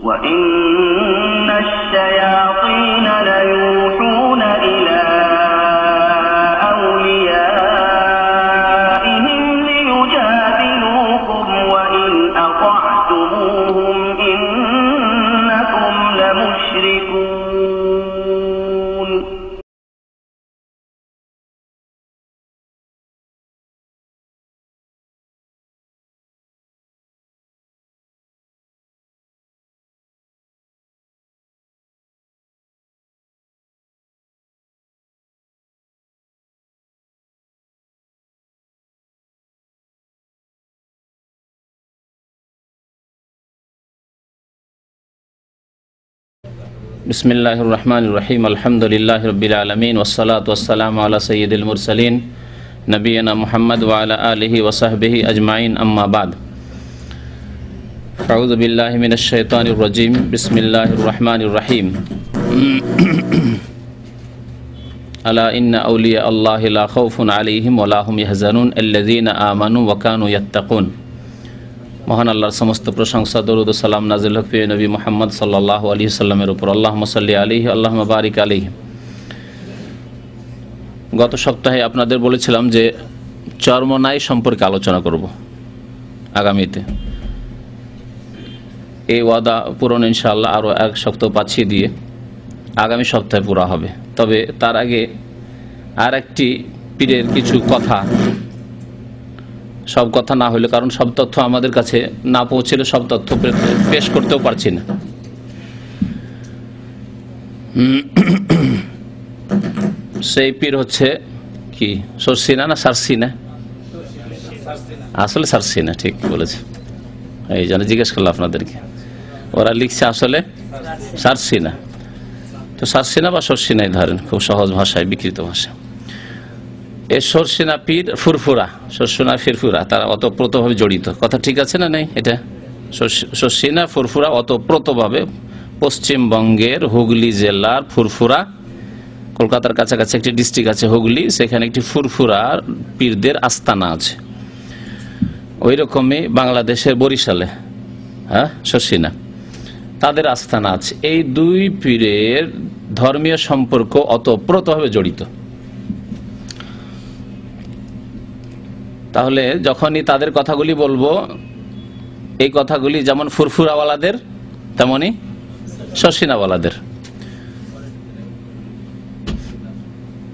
وإن الشياطين ليوحون إلى أوليائهم ليجادلوكم وإن أطعتموهم إنكم لمشركون. বিসমিল্লাহির রহমানির রহিম আলহামদুলিল্লাহি রাব্বিল আলামিন ওয়াসসালাতু ওয়াসসালামু আলা সাইয়্যিদিল মুরসালিন নবিয়িনা মুহাম্মদ ওয়া আলা আলিহি ওয়া সাহবিহি আজমাইন আম্মা বাদ। আউযু বিল্লাহি মিনাশ শাইতানির রাজীম। বিসমিল্লাহির রহমানির রহিম। আলা ইন্না আউলিয়া আল্লাহি লা খাউফুন আলাইহিম ওয়া লা হুম ইয়াহজানুন আল্লাযীনা আমানু ওয়া কানু ইয়াত্তাকুন। মহান আল্লাহর সমস্ত প্রশংসা, দরুদ ও সালাম নাজিল হোক প্রিয় নবী মুহাম্মদ সাল্লাল্লাহু আলাইহি সাল্লামের উপর। আল্লাহুম্মা সাল্লি আলাইহি আল্লাহুম্মা বারিক আলাইহি। গত সপ্তাহে আপনাদের বলেছিলাম যে চরমোনাই সম্পর্কে আলোচনা করব আগামীতে। এই ওয়াদা পূরণ ইনশাআল্লাহ আরও এক সপ্তাহ পাছিয়ে দিয়ে আগামী সপ্তাহে পুরা হবে। তবে তার আগে আর একটি পীরের কিছু কথা, সব কথা না হলে, কারণ সব তথ্য আমাদের কাছে না পৌঁছলে সব তথ্য পেশ করতেও পারছি না। সেই পীর হচ্ছে কি, সরসিনা না সারসিনা? আসলে সারসিনা, ঠিক বলেছে। এই জন্য জিজ্ঞেস করলাম আপনাদেরকে, ওরা লিখছে আসলে সারসিনা। তো সারসিনা বা সরসিনাই ধরেন, খুব সহজ ভাষায়, বিকৃত ভাষা। এ সরসিনা পীর ফুরফুরা, সরসিনা ফিরফুরা, তারা অতপ্রতভাবে জড়িত। কথা ঠিক আছে না? নেই, এটা সরসিনা ফুরফুরা অতপ্রতভাবে পশ্চিমবঙ্গের হুগলি জেলার ফুরফুরা, কলকাতার কাছাকাছি একটি ডিস্ট্রিক্ট আছে হুগলি, সেখানে একটি ফুরফুরা পীরদের আস্তানা আছে। ওই রকমই বাংলাদেশের বরিশালে, হ্যাঁ, সরসিনা, তাদের আস্তানা আছে। এই দুই পীরের ধর্মীয় সম্পর্ক অতপ্রতভাবে জড়িত। তাহলে যখনই তাদের কথাগুলি বলবো, এই কথাগুলি যেমন ফুরফুরাওয়ালাদের তেমনি সরসিনাওয়ালাদের।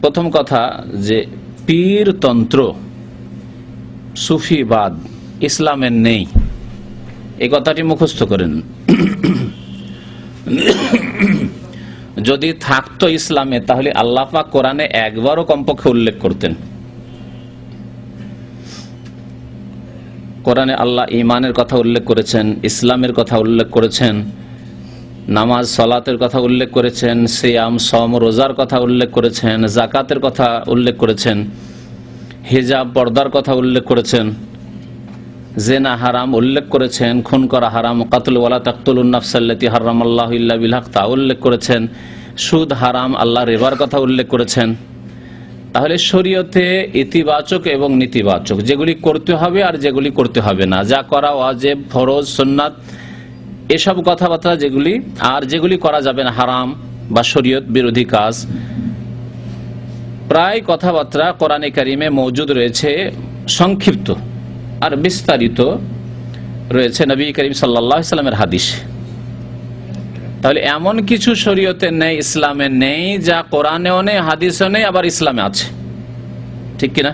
প্রথম কথা যে পীরতন্ত্র, সুফিবাদ ইসলামের নেই, এই কথাটি মুখস্থ করেন। যদি থাকতো ইসলামে, তাহলে আল্লাহ পাক কোরআনে একবারও কমপক্ষে উল্লেখ করতেন। কোরআনে আল্লাহ ঈমানের কথা উল্লেখ করেছেন, ইসলামের কথা উল্লেখ করেছেন, নামাজ সালাতের কথা উল্লেখ করেছেন, সিয়াম সম রোজার কথা উল্লেখ করেছেন, যাকাতের কথা উল্লেখ করেছেন, হিজাব পর্দার কথা উল্লেখ করেছেন, জেনা হারাম উল্লেখ করেছেন, খুন করা হারাম, কাতল ওয়ালা তাকতুলুন নাফসাল্লাতী হারামাল্লাহু ইল্লা বিল হক তা উল্লেখ করেছেন, সুদ হারাম, আল্লাহ রিবার কথা উল্লেখ করেছেন। তাহলে শরীয়তে ইতিবাচক এবং নেতিবাচক, যেগুলি করতে হবে আর যেগুলি করতে হবে না, যা করা ওয়াজিব, ফরজ, সুন্নাত, এসব কথাবার্তা যেগুলি, আর যেগুলি করা যাবে না, হারাম বা শরীয়ত বিরোধী কাজ, প্রায় কথাবার্তা কোরআনে কারিমে মওজুদ রয়েছে। সংক্ষিপ্ত আর বিস্তারিত রয়েছে নবী করিম সাল্লাল্লাহু আলাইহি ওয়াসাল্লামের হাদিসে। তাহলে এমন কিছু শরীয়তে নেই, ইসলামে নেই, যা কোরআনেও নেই, হাদিসেও নেই, আবার ইসলামে আছে। ঠিক কিনা?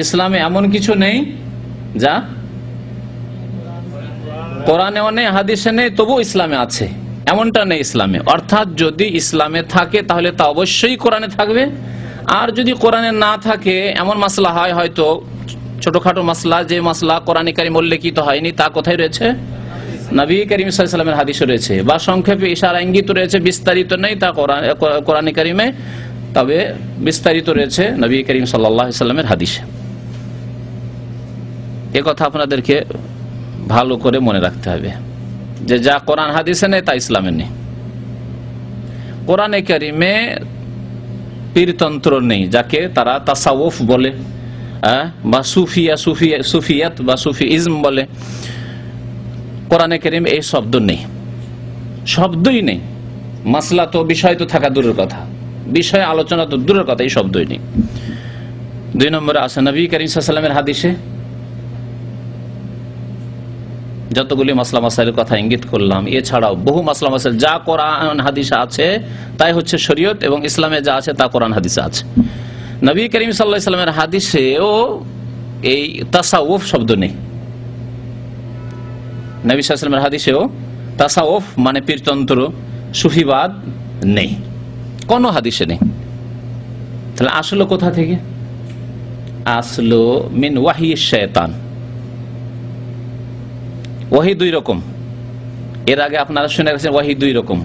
ইসলামে এমন কিছু নেই যা কোরআনেও নেই, হাদিসে নেই, তবু ইসলামে আছে, এমনটা নেই ইসলামে। অর্থাৎ যদি ইসলামে থাকে তাহলে তা অবশ্যই কোরআনে থাকবে, আর যদি কোরআনে না থাকে, এমন মাসলা হয়, হয়তো ছোটখাটো মাসলা, যে মাসলা কোরআনে কারিম উল্লেখিত হয়নি, তা কোথায় রয়েছে? নবী করিম সাল্লাল্লাহু আলাইহি ওয়াসাল্লামের হাদিসে রয়েছে, বা সংক্ষেপে ইশারা ইঙ্গিত রয়েছে, বিস্তারিত নেই তা কোরআনে কারিমে, তবে বিস্তারিত রয়েছে নবী করিম সাল্লাল্লাহু আলাইহি ওয়াসাল্লামের হাদিসে। এ কথা আপনাদেরকে ভালো করে মনে রাখতে হবে যে যা কোরআন হাদিসে নেই তা ইসলামে নেই। কোরআনে কারিমে পীরতন্ত্র নেই, যাকে তারা তাসাউফ বলে, বা সুফিয়াত বা সুফিইজম বলে। কোরআনে কারিমে এই শব্দ নেই। শব্দই নেই। মাসলা তো বিষয় তো থাকা দূরের কথা, বিষয় আলোচনা তো দূরের কথা, এই শব্দই নেই। 2 নম্বরে আছে নবী করিম সাল্লাল্লাহু আলাইহি ওয়াসাল্লামের হাদিসে যতগুলি মাসলা মাসাইলের কথা ইঙ্গিত করলাম, এছাড়াও বহু মাসলা মাসাইল যা কোরআন হাদিসে আছে তাই হচ্ছে শরীয়ত, এবং ইসলামে যা আছে তা কোরআন হাদিসে আছে। নবী করিম সাল্লাল্লাহু আলাইহি ওয়াসাল্লামের হাদিসেও এই তাসাউফ শব্দ নেই। নবী সাল্লাল্লাহু আলাইহি ওয়াসাল্লামের হাদিসেও তাসাউফ মানে পীরতন্ত্র, সুফিবাদ নেই, কোন হাদিসে নেই। তাহলে আসলো কোথা থেকে? আসলো মিন ওয়াহি শায়তান। ওয়াহি 2 রকম, এর আগে আপনারা শুনে গেছেন ওয়াহি 2 রকম,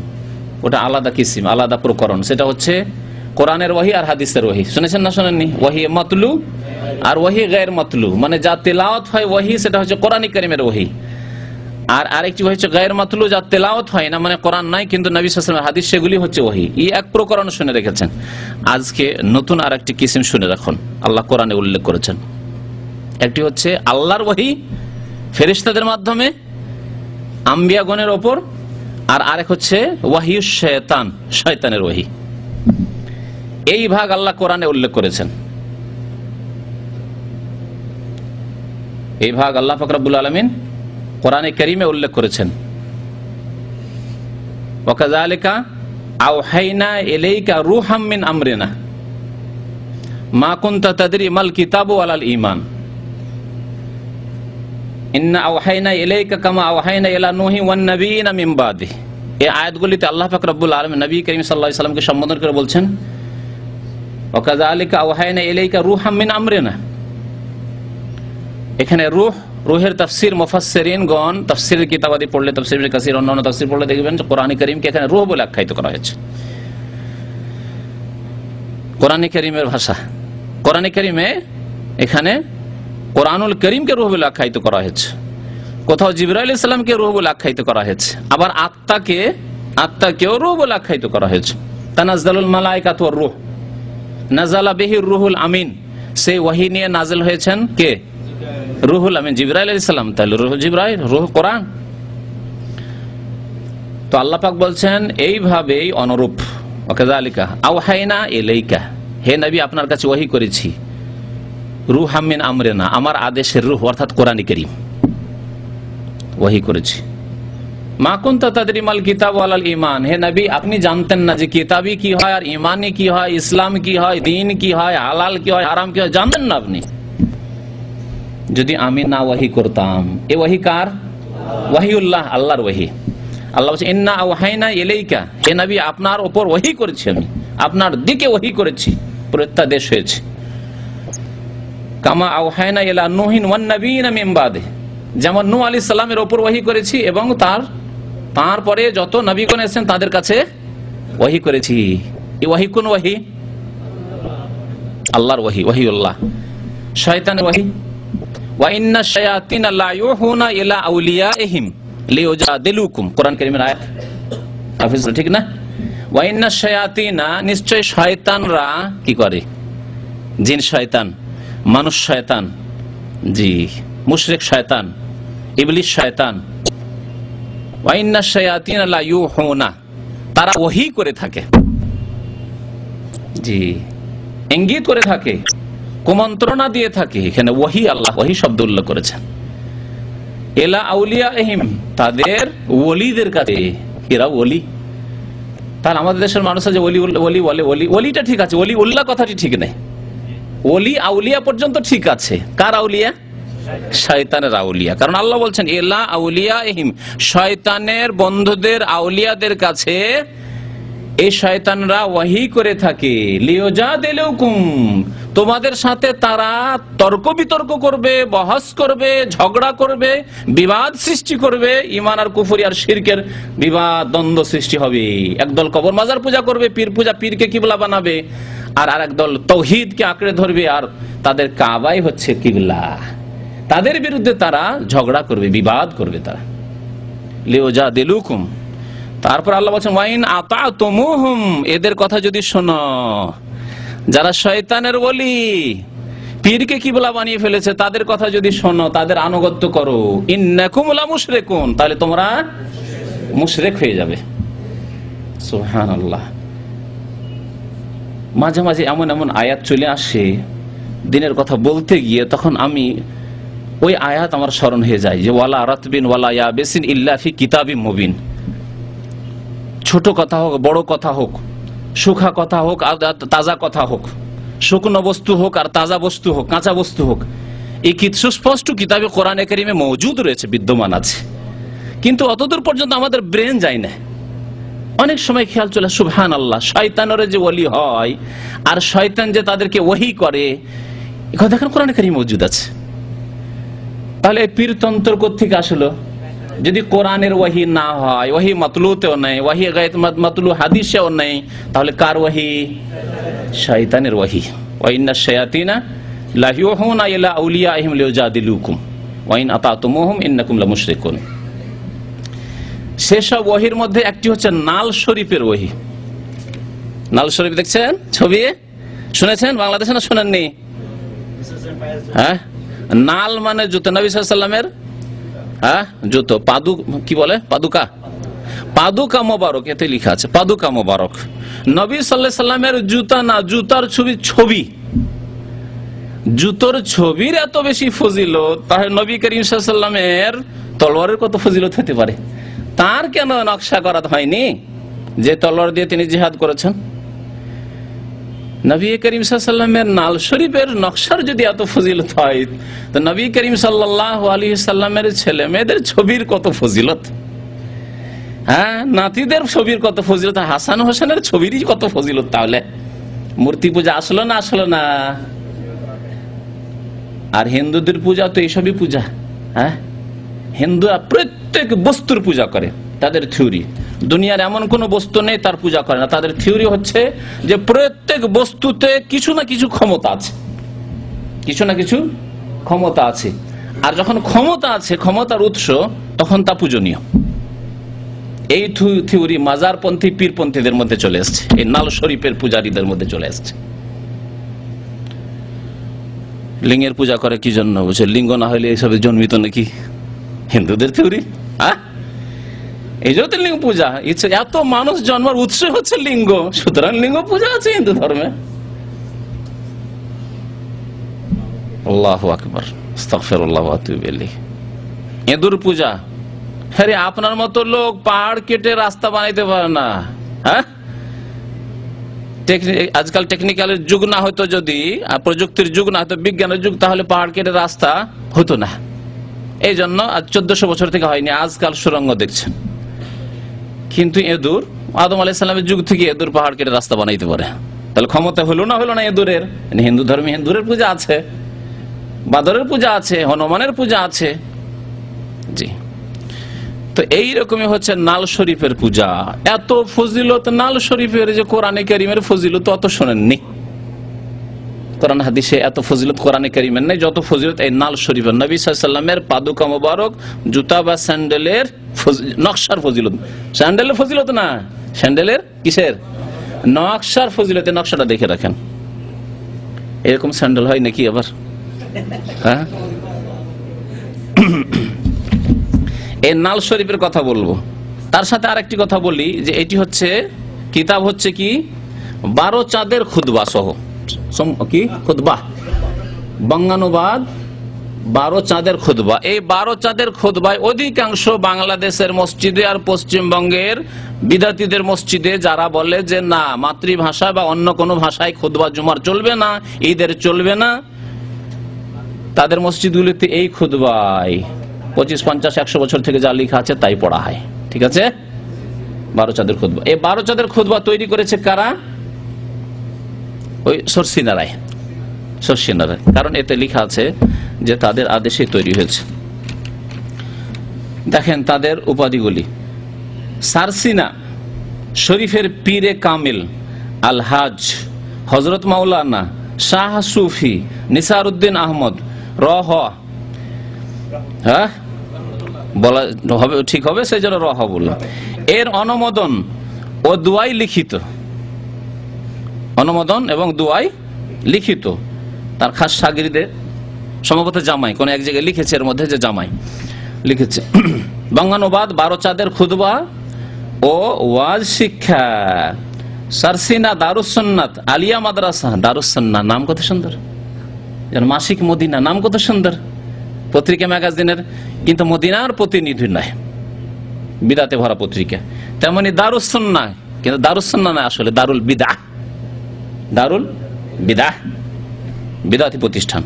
ওটা আলাদা কিসিম, আলাদা প্রকরণ। সেটা হচ্ছে কোরআনের ওয়াহি আর হাদিসের ওয়াহি। শুনেছেন না শোনেননি? ওয়াহি মাতলু আর ওয়াহি গায়র মাতলু, মানে যা তেলাওয়াত হয় ওয়াহি, সেটা হচ্ছে কোরআন কারীমের ওয়াহি। আর আরেকটি হচ্ছে গায়র মাতলু, যা তেলাওয়াত হয় না, মানে কোরআন নাই কিন্তু নবী সাল্লাল্লাহু আলাইহি ওয়াসাল্লামের হাদিস, সেগুলি হচ্ছে ওয়াহি। এই এক প্রকরণ শুনে রেখেছেন। আজকে নতুন আরেকটি কিসিম শুনে রাখুন, আল্লাহ কোরআনে উল্লেখ করেছেন। একটি হচ্ছে আল্লাহর ওয়াহি ফেরেশতাদের মাধ্যমে আম্বিয়াগণের ওপর, আর আরেক হচ্ছে ওয়াহিউশ শায়তান, শয়তানের ওয়াহি। এই ভাগ আল্লাহ কোরআনে উল্লেখ করেছেন। এই ভাগ আল্লাহ পাক রব্বুল আলামিন কোরআনে কারীমে উল্লেখ করেছেন। ওয়া কাযালিকা আওহাইনা ইলাইকা রূহাম মিন আমরিনা মা কুনতা তাদরি মাল কিতাবু ওয়ালাল ঈমান ইন্না আওহাইনা ইলাইকা কামা আওহাইনা ইলা নূহি ওয়ান নাবিয়িনা মিন বাদিহি। এই আয়াতগুলিতে আল্লাহ পাক রব্বুল আলামিন নবী করিম সাল্লাল্লাহু আলাইহি ওয়াসাল্লামকে সম্বোধন করে বলছেন ওয়া কাযালিকা আওহাইনা ইলাইকা রূহাম মিন আমরিনা। এখানে রুহের তাফসীর মুফাসসিরিনগণ তাফসীরের কিতাবাদি পড়লে, তাফসীর ইবনে কাসির অন্যান্য তাফসীর পড়লে দেখবেন যে কোরআন কারীমকে এখানে রূহ বলে আখ্যায়িত করা হয়েছে। কোরআন কারীমের ভাষা, কোরআন কারীমে এখানে কোরআনুল কারীমকে রূহ বলে আখ্যায়িত করা হয়েছে। কোথাও জিবরাইল আলাইহিস সালামকে রূহ বলে আখ্যায়িত করা হয়েছে, আবার আত্মাকেও রূহ বলে আখ্যায়িত করা হয়েছে। তানাজ্জালুল মালায়েকাতু ওয়ার রূহ নাযালা বিহির রূহুল আমিন, সেই ওহী নিয়ে নাযিল হয়েছেন কে? রুহুল আমিন, জিবরাইল আলাইহিস সালাম। তাহলে রুহ জিবরাইল, রুহ কোরআন। তো আল্লাহ পাক বলছেন এইভাবেই অনুরূপ, ওয়া কাযালিকা আওহাইনা ইলাইকা, হে নবী আপনার কাছে ওহী করেছি, রূহাম মিন আমরিনা, আমার আদেশের রূহ অর্থাৎ কোরআন কারীম ওহী করেছি। মা কুনতা তাদরি মাল কিতাব ওয়ালাল ঈমান, হে নবী আপনি জানতেন না যে কিতাবই কি হয় আর ঈমানই কি হয়, ইসলাম কি হয়, দ্বীন কি হয়, হালাল কি হয়, হারাম কি হয়, জানতেন না আপনি। যদি আমি না ওয়াহি করতাম, এ ওয়াহি কার? ওয়াহিউল্লাহ, আল্লাহর ওয়াহি। আল্লাহ বলছে ইন্না আওহাইনা ইলাইকা, হে নবী আপনার উপর ওয়াহি করেছি, আমি আপনার দিকে ওয়াহি করেছি, প্রত্যাদেশ হয়েছে। কামা আওহাইনা ইলা নূহিন ওয়ান নাবিয়িনা মিন বাদিহি, যেমন নূহ আলাইহিস সালামের উপর ওয়াহি করেছি এবং তারপরে যত নবীগণ এসেছেন তাদের কাছে ওয়াহি করেছি। এই ওয়াহি কোন ওয়াহি? আল্লাহর ওয়াহি, ওয়াহিউল্লাহ। শয়তানের ওয়াহি, ওয়া ইন্না শায়াতিনা লা ইউহুনা ইলা আউলিয়াইহিম লিউজাদিলুকুম, কোরআন কারীমের আয়াত, হাফেজ ঠিক না? ওয়া ইন্না শায়াতিনা, নিশ্চয় শয়তানরা কি করে? জিন শয়তান, মানুষ শয়তান, জি মুশরিক শয়তান, ইবলিস শয়তান। ওয়া ইন্না শায়াতিনা লা ইউহুনা, তারা ওহী করে থাকে, জি ইঙ্গিত করে থাকে, কুমন্ত্রণা দিয়ে থাকে। এখানে ওয়াহি, আল্লাহ ওয়াহি শব্দ উল্লেখ করেছেন। এলা আউলিয়াহিম, তাদের ওলিদের কাছে। এরা ওলি, তাহলে আমাদের দেশের মানুষ আছে ওলি ওলি বলে, ওলিটা ঠিক আছে, ওলি উল্লাহ কথাটি ঠিক নেই। ওলি আউলিয়া পর্যন্ত ঠিক আছে। কার আউলিয়া? শয়তানের আউলিয়া। কারণ আল্লাহ বলছেন এলা আউলিয়াহিম, শয়তানের বন্ধুদের, আউলিয়াদের কাছে এই শয়তানরা ওয়াহি করে থাকে। লিউজাদিলুকুম, তোমাদের সাথে তারা তর্ক বিতর্ক করবে, বহস করবে, ঝগড়া করবে, বিবাদ সৃষ্টি করবে। ঈমান আর কুফরি আর শিরকের বিবাদ, দ্বন্দ্ব সৃষ্টি হবে। একদল কবর মাজার পূজা করবে, পীর পূজা, পীরকে কিবলা বানাবে, আর আরেক দল তাওহীদকে আঁকড়ে ধরবে, আর তাদের কাবাই হচ্ছে কিবলা। তাদের বিরুদ্ধে তারা ঝগড়া করবে, বিবাদ করবে তারা। লিউজাদিলুকুম, তারপর আল্লাহ বলছেন ওয়াইন আতাতুমুহুম, এদের কথা যদি শোনো, যারা শয়তানের ওলি, পীরকে কিবলা বানিয়ে ফেলেছে, তাদের কথা যদি শোনো, তাদের আনুগত্য করো, ইন্নাকুম লা মুশরিকুন, তাহলে তোমরা মুশরিক হয়ে যাবে। সুবহানাল্লাহ। মাঝে মাঝে এমন এমন আয়াত চলে আসে দিনের কথা বলতে গিয়ে, তখন আমি ওই আয়াত আমার স্মরণ হয়ে যায় যে ওয়ালা রাতবিন ওয়ালা ইয়াবিসিন ইল্লা ফি কিতাবিম মুবিন। ছোট কথা হোক, বড় কথা হোক, শুখা কথা হোক আর তাজা কথা হোক, শুকনো বস্তু হোক আর তাজা বস্তু হোক, কাঁচা বস্তু হোক, এই সুস্পষ্ট কিতাবে কোরআনে কারিমে মওজুদ রয়েছে, বিদ্যমান আছে, কিন্তু অতদূর পর্যন্ত আমাদের ব্রেন যায় না। অনেক সময় খেয়াল চলে সুবহানাল্লাহ, শয়তানের যে ওলি হয় আর শয়তান যে তাদেরকে ওহী করে, এই কথা দেখেন কোরআনে কারিমে মওজুদ আছে। তাহলে এই পীরতন্ত্র কোত্থেকে আসলো? যদি কোরআনের ওহী না হয়, ওহী মাতলুতেও নেই, ওহী গায়ত মাতলু হাদিসেও নেই, তাহলে কার ওহী? শয়তানের ওহী। ওয়া ইন্নাশ শায়াতিনা লা ইউহুনা ইলা আউলিয়াইহিম লিউজাদিলুকুম ওয়া ইন আতাতুমুহুম ইন্নাকুম লামুশরিকুন। সেসব ওহীর মধ্যে একটি হচ্ছে নাল শরীফের ওহী। নাল শরীফ দেখছেন ছবি, শুনেছেন বাংলাদেশে না শুনেননি? হ্যাঁ, নাল মানে জুতো, নবী সাল্লাল্লাহু আলাইহি ওয়াসাল্লামের জুতো, কি বলে, পাদুকা মোবারক, এতে লেখা আছে পাদুকা মোবারক। নবী সাল্লাল্লাহু আলাইহি ওয়াসাল্লামের জুতা না, জুতার ছবি, জুতোর ছবির এত বেশি ফজিলত, তাহলে নবী করিম সাল্লাল্লাহু আলাইহি ওয়াসাল্লামের তলোয়ারের কত ফজিলত হতে পারে? তার কেন নকশা করা হয়নি যে তলোয়ার দিয়ে তিনি জিহাদ করেছেন? নবী করিম সাল্লাল্লাহু আলাইহি ওয়াসাল্লামের নাল শরীফের নকশার যদি এত ফজিলত হয়, তো নবী করিম সাল্লাল্লাহু আলাইহি ওয়াসাল্লামের ছেলে মেয়েদের ছবির কত ফজিলত, হ্যাঁ, নাতিদের ছবির কত ফজিলত, হাসান হোসেনের ছবিরই কত ফজিলত। তাহলে মূর্তি পূজা আসলো না? আসলো না? আর হিন্দুদের পূজা তো এইসবই পূজা। হ্যাঁ, হিন্দুরা প্রত্যেক বস্তুর পূজা করে, তাদের থিওরি। দুনিয়ার এমন কোন বস্তু নেই তার পূজা করে না। তাদের থিওরি হচ্ছে যে প্রত্যেক বস্তুতে কিছু না কিছু ক্ষমতা আছে, কিছু না কিছু ক্ষমতা আছে, আর যখন ক্ষমতা আছে, ক্ষমতার উৎস, তখন তা পূজনীয়। এই থিওরি মাজারপন্থী পীরপন্থীদের মধ্যে চলে এসছে, এই নাল শরীফের পূজারীদের মধ্যে চলে এসছে। লিঙ্গের পূজা করে কি জন্য? বুঝছে, লিঙ্গ না হলে এইসবে জন্মিত নাকি? হিন্দুদের থিওরি। এই জন্য লিঙ্গ পূজা, এত মানুষ জন্মার উৎস হচ্ছে লিঙ্গ, সুতরাং লিঙ্গ পূজা আছে হিন্দু ধর্মে। আল্লাহু আকবার, আস্তাগফিরুল্লাহ ওয়া আতুবু ইলাইহি। ইঁদুর পূজা, আরে আপনার মতো লোক পাহাড় কেটে রাস্তা বানাইতে পারে না। হ্যাঁ, আজকাল টেকনিক্যালের যুগ না হয়তো, যদি প্রযুক্তির যুগ না হয়তো, বিজ্ঞানের যুগ, তাহলে পাহাড় কেটে রাস্তা হতো না। এই জন্য আজ 1400 বছর থেকে হয়নি, আজকাল সুড়ঙ্গ দেখছেন। কিন্তু ইঁদুর, আদম আলাইহিস সালামের যুগ থেকে ইঁদুর পাহাড় কেটে রাস্তা বানাইতে পারে। তাহলে ক্ষমতা হলো না ইঁদুরের? হিন্দু ধর্মে ইঁদুরের পূজা আছে, বাদরের পূজা আছে, হনুমানের পূজা আছে। জি, তো এইরকমই হচ্ছে নাল শরীফের পূজা। এত ফজিলত নাল শরীফের যে কোরআনে কারিমের ফজিলত অত শোনেননি। কোরআন হাদিসে এত ফজিলত কোরআনে কারিমের নেই যত ফজিলত এই নাল শরীফের। নবী সাল্লাল্লাহু আলাইহি ওয়াসাল্লামের পাদুকা মোবারক, জুতা বা স্যান্ডেলের নকশার ফজিলত। স্যান্ডেলের ফজিলত না, স্যান্ডেলের কিসের? নকশার ফজিলত। নকশাটা দেখে রাখেন, এরকম স্যান্ডেল হয় নাকি আবার? হ্যাঁ, এই নাল শরীফের কথা বলবো, তার সাথে আরেকটি কথা বলি যে এটি হচ্ছে কিতাব, হচ্ছে কি 12 চাঁদের খুতবা সহ, কি খুতবা, বঙ্গানুবাদ 12 চাঁদের খুতবা। এই 12 চাঁদের খুতবায় অধিকাংশ বাংলাদেশের মসজিদে আর পশ্চিমবঙ্গের বিদাতীদের মসজিদে যারা বলে যে না, মাতৃভাষা বা অন্য কোনো ভাষায় খুতবা জুমার চলবে না, ঈদের চলবে না, তাদের মসজিদগুলিতে এই খুতবায় 25, 50, 100 বছর থেকে যা লেখা আছে তাই পড়া হয়। ঠিক আছে, 12 চাঁদের খুতবা। এই 12 চাঁদের খুতবা তৈরি করেছে কারা? ওই সরসিনারায়, কারণ এতে লেখা আছে যে তাদের আদেশে তৈরি হয়েছে। দেখেন তাদের উপাধিগুলি: সারসিনা শরীফের পীরে কামিল আল হাজ হযরত মাওলানা শাহ সুফি নিসারউদ্দিন আহমদ রহ, হ্যাঁ বলা হবে, ঠিক হবে, সেই জন্য রহ বললাম। এর অনুমোদন ও দুয়াই লিখিত, অনুমোদন এবং দুয়াই লিখিত তার খাস শাগিরদের, সম্ভবত জামাই কোন এক জায়গায় লিখেছে, এর মধ্যে যে জামাই লিখেছে। বঙ্গানুবাদ 12 চাঁদের খুতবা ও ওয়াজ শিক্ষা। সারসিনা দারুস সুন্নাত আলিয়া মাদ্রাসা দারুস সুন্নাহ, নাম কত সুন্দর। যেন মাসিক মদিনা, নাম কত সুন্দর, পত্রিকা ম্যাগাজিনের, কিন্তু মদিনার প্রতিনিধি নয়, বিদাতে ভরা পত্রিকা। তেমনি দারুস সুন্নাহ, কিন্তু দারুস সুন্নাহ নয়, আসলে দারুল বিদআহ, দারুল বিদআহ, বিদাতি প্রতিষ্ঠান।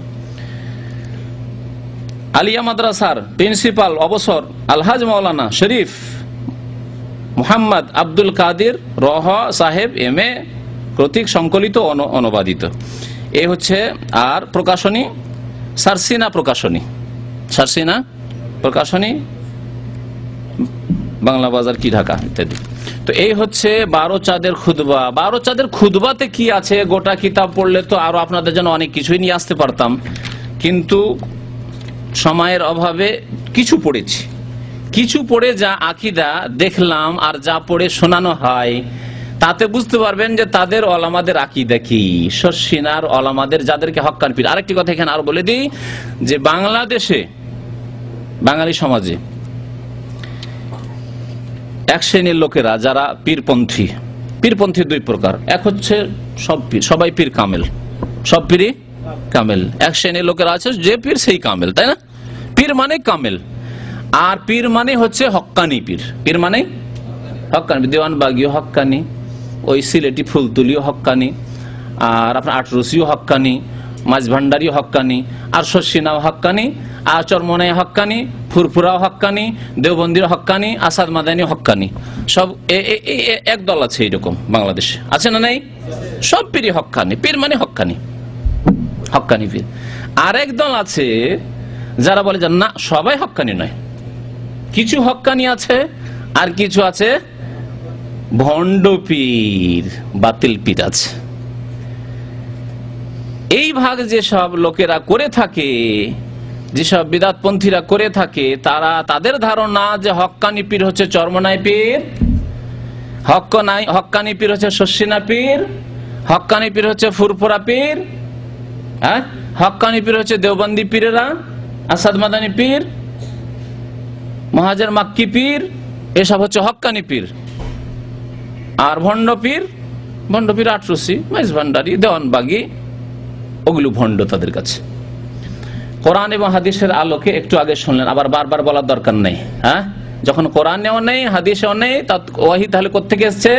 আলিয়া মাদ্রাসার প্রিন্সিপাল অবসর আলহাজ মাওলানা শরীফ মোহাম্মদ আব্দুল কাদির রহ সাহেব MA কর্তৃক সংকলিত অনুবাদিত। এ হচ্ছে। আর প্রকাশনী সারসিনা প্রকাশনী, সারসিনা প্রকাশনী, বাংলা বাজার কি ঢাকা ইত্যাদি। তো এই হচ্ছে 12 চাঁদের খুতবা। 12 চাঁদের খুতবাতে কি আছে, গোটা কিতাব পড়লে তো আরো আপনাদের জন্য অনেক কিছুই নিয়ে আসতে পারতাম, কিন্তু সময়ের অভাবে কিছু পড়েছি। কিছু পড়ে যা আকীদা দেখলাম আর যা পড়ে শোনানো হয়, তাতে বুঝতে পারবেন যে তাদের ওলামাদের আকীদা কি। শর্ষিনার ওলামাদের, যাদেরকে হক্কানি পীর। আরেকটি কথা এখানে আরো বলে দিই, যে বাংলাদেশে বাঙালি সমাজে এক শ্রেণীর লোকেরা যারা পীরপন্থী, পীরপন্থী দুই প্রকার। এক হচ্ছে সব পীর, সবাই পীর কামেল, সব পীরই কামেল। এক শ্রেণীর লোকেরা আছে যে পীর সেই কামেল, তাই না? পীর মানে কামেল, আর পীর মানে হচ্ছে হক্কানি পীর। পীর মানে হক্কানি, দেওয়ানবাগীও হক্কানি, ওই সিলেটি ফুলতুলিও হক্কানি, আর আপনার আটরসিও হক্কানি, মাঝভান্ডারিও হক্কানি, আর শর্ষিনাও হক্কানি, আর চরমনাই হক্কানি, ফুরফুরাও হক্কানি, দেওবন্দির হক্কানি, আসাদ মাদানি হক্কানি। সব এক দল আছে এইরকম বাংলাদেশে, আছে না নাই? সব পীরই হক্কানি, পীর মানে হক্কানি, হক্কানি পীর। আরেক দল আছে যারা বলে যে না, সবাই হক্কানি নয়, কিছু হক্কানি আছে আর কিছু আছে ভণ্ড পীর, বাতিল পীর আছে। এই ভাগ যেসব লোকেরা করে থাকে, যেসব বিদাতপন্থীরা করে থাকে, তাদের ধারণা যে হক্কানি পীর হচ্ছে চরমনাই পীর, হক্কানি পীর হচ্ছে শর্ষিনা পীর, হক্কানি পীর হচ্ছে ফুরফুরা পীর, হ্যাঁ, হক্কানি পীর হচ্ছে দেওবন্দি পীরেরা, আসাদ মাদানি পীর, মহাজের মাক্কি পীর, এসব হচ্ছে হক্কানি পীর। আর ভণ্ড পীর আটরসি, মাইজভান্ডারি, দেওয়ানবাগী, ওগুলো ভণ্ড তাদের কাছে। কোরআন এবং হাদিসের আলোকে একটু আগে শুনলেন, আবার বারবার বলার দরকার নেই। হ্যাঁ, যখন কোরআনেও নেই, হাদিসেও নেই, ওয়াহি তাহলে কোত্থেকে এসছে?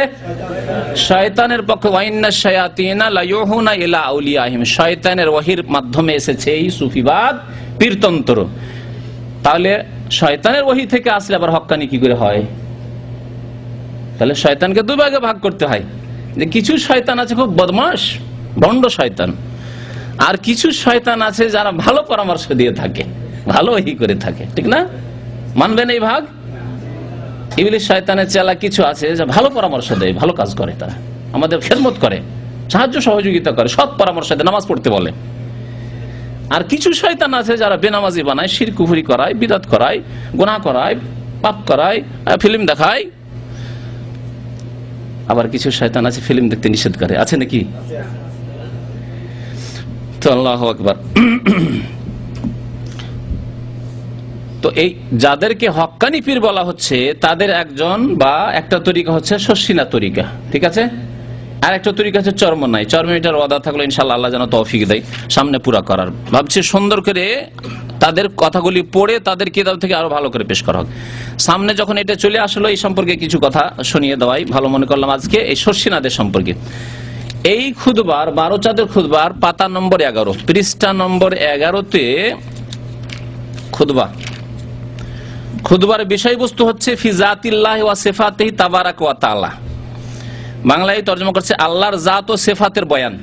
শয়তানের পক্ষে। ওয়াইন্না শায়াতিনা লায়ুহুনা ইলা আউলিয়াহিম, শয়তানের ওয়াহির মাধ্যমে এসেছে এই সুফিবাদ, পীরতন্ত্র। তাহলে শয়তানের ওয়াহি থেকে আসলে আবার হক্কানি কি করে হয়? তাহলে শয়তানকে দুই ভাগে ভাগ করতে হয়, যে কিছু শয়তান আছে খুব বদমাশ, ভণ্ড শয়তান, আর কিছু শয়তান আছে যারা ভালো পরামর্শ দিয়ে থাকে, ভালো ওয়াহি করে থাকে, ঠিক না? মানবেন এই ভাগ? ইবলিস শয়তানের চেলা কিছু আছে যে ভালো পরামর্শ দেয়, ভালো কাজ করে, তারা আমাদের খেদমত করে, সাহায্য সহযোগিতা করে, সৎ পরামর্শ দেয়, নামাজ পড়তে বলে। আর কিছু শয়তান আছে যারা বেনামাজি বানায়, শিরক কুফরি করায়, বিদআত করায়, গুনাহ করায়, পাপ করায়, ফিল্ম দেখায়। আবার কিছু শয়তান আছে ফিল্ম দেখতে নিষেধ করে, আছে নাকি? তো আল্লাহু আকবার। তো এই যাদেরকে হক্কানি পীর বলা হচ্ছে, তাদের একজন বা একটা তরিকা হচ্ছে শর্ষিনা তরিকা, ঠিক আছে? আর একটা তরিকা হচ্ছে চরমনাই। চরমনাইটার ওয়াদা থাকলো ইনশাআল্লাহ আল্লাহ যেন তৌফিক দেয় সামনে পুরা করার। ভাবছি সুন্দর করে তাদের কথাগুলি পড়ে তাদের কিতাব থেকে আরো ভালো করে পেশ করা হোক। সামনে যখন এটা চলে আসলো, এই সম্পর্কে কিছু কথা শুনিয়ে দেওয়াই ভালো মনে করলাম আজকে, এই শর্ষিনাদের সম্পর্কে। এই খুতবার 12 চাঁদের খুতবার পাতা নম্বর 11, পৃষ্ঠা নম্বর 11-তে খুতবার বিষয়বস্তু হচ্ছে ফি জাতিল্লাহি ওয়া সিফাতিহি তাবারাক ওয়া তাআলা। বাংলায় তরজমা করছে আল্লাহর জাত ও সিফাতের বয়ান।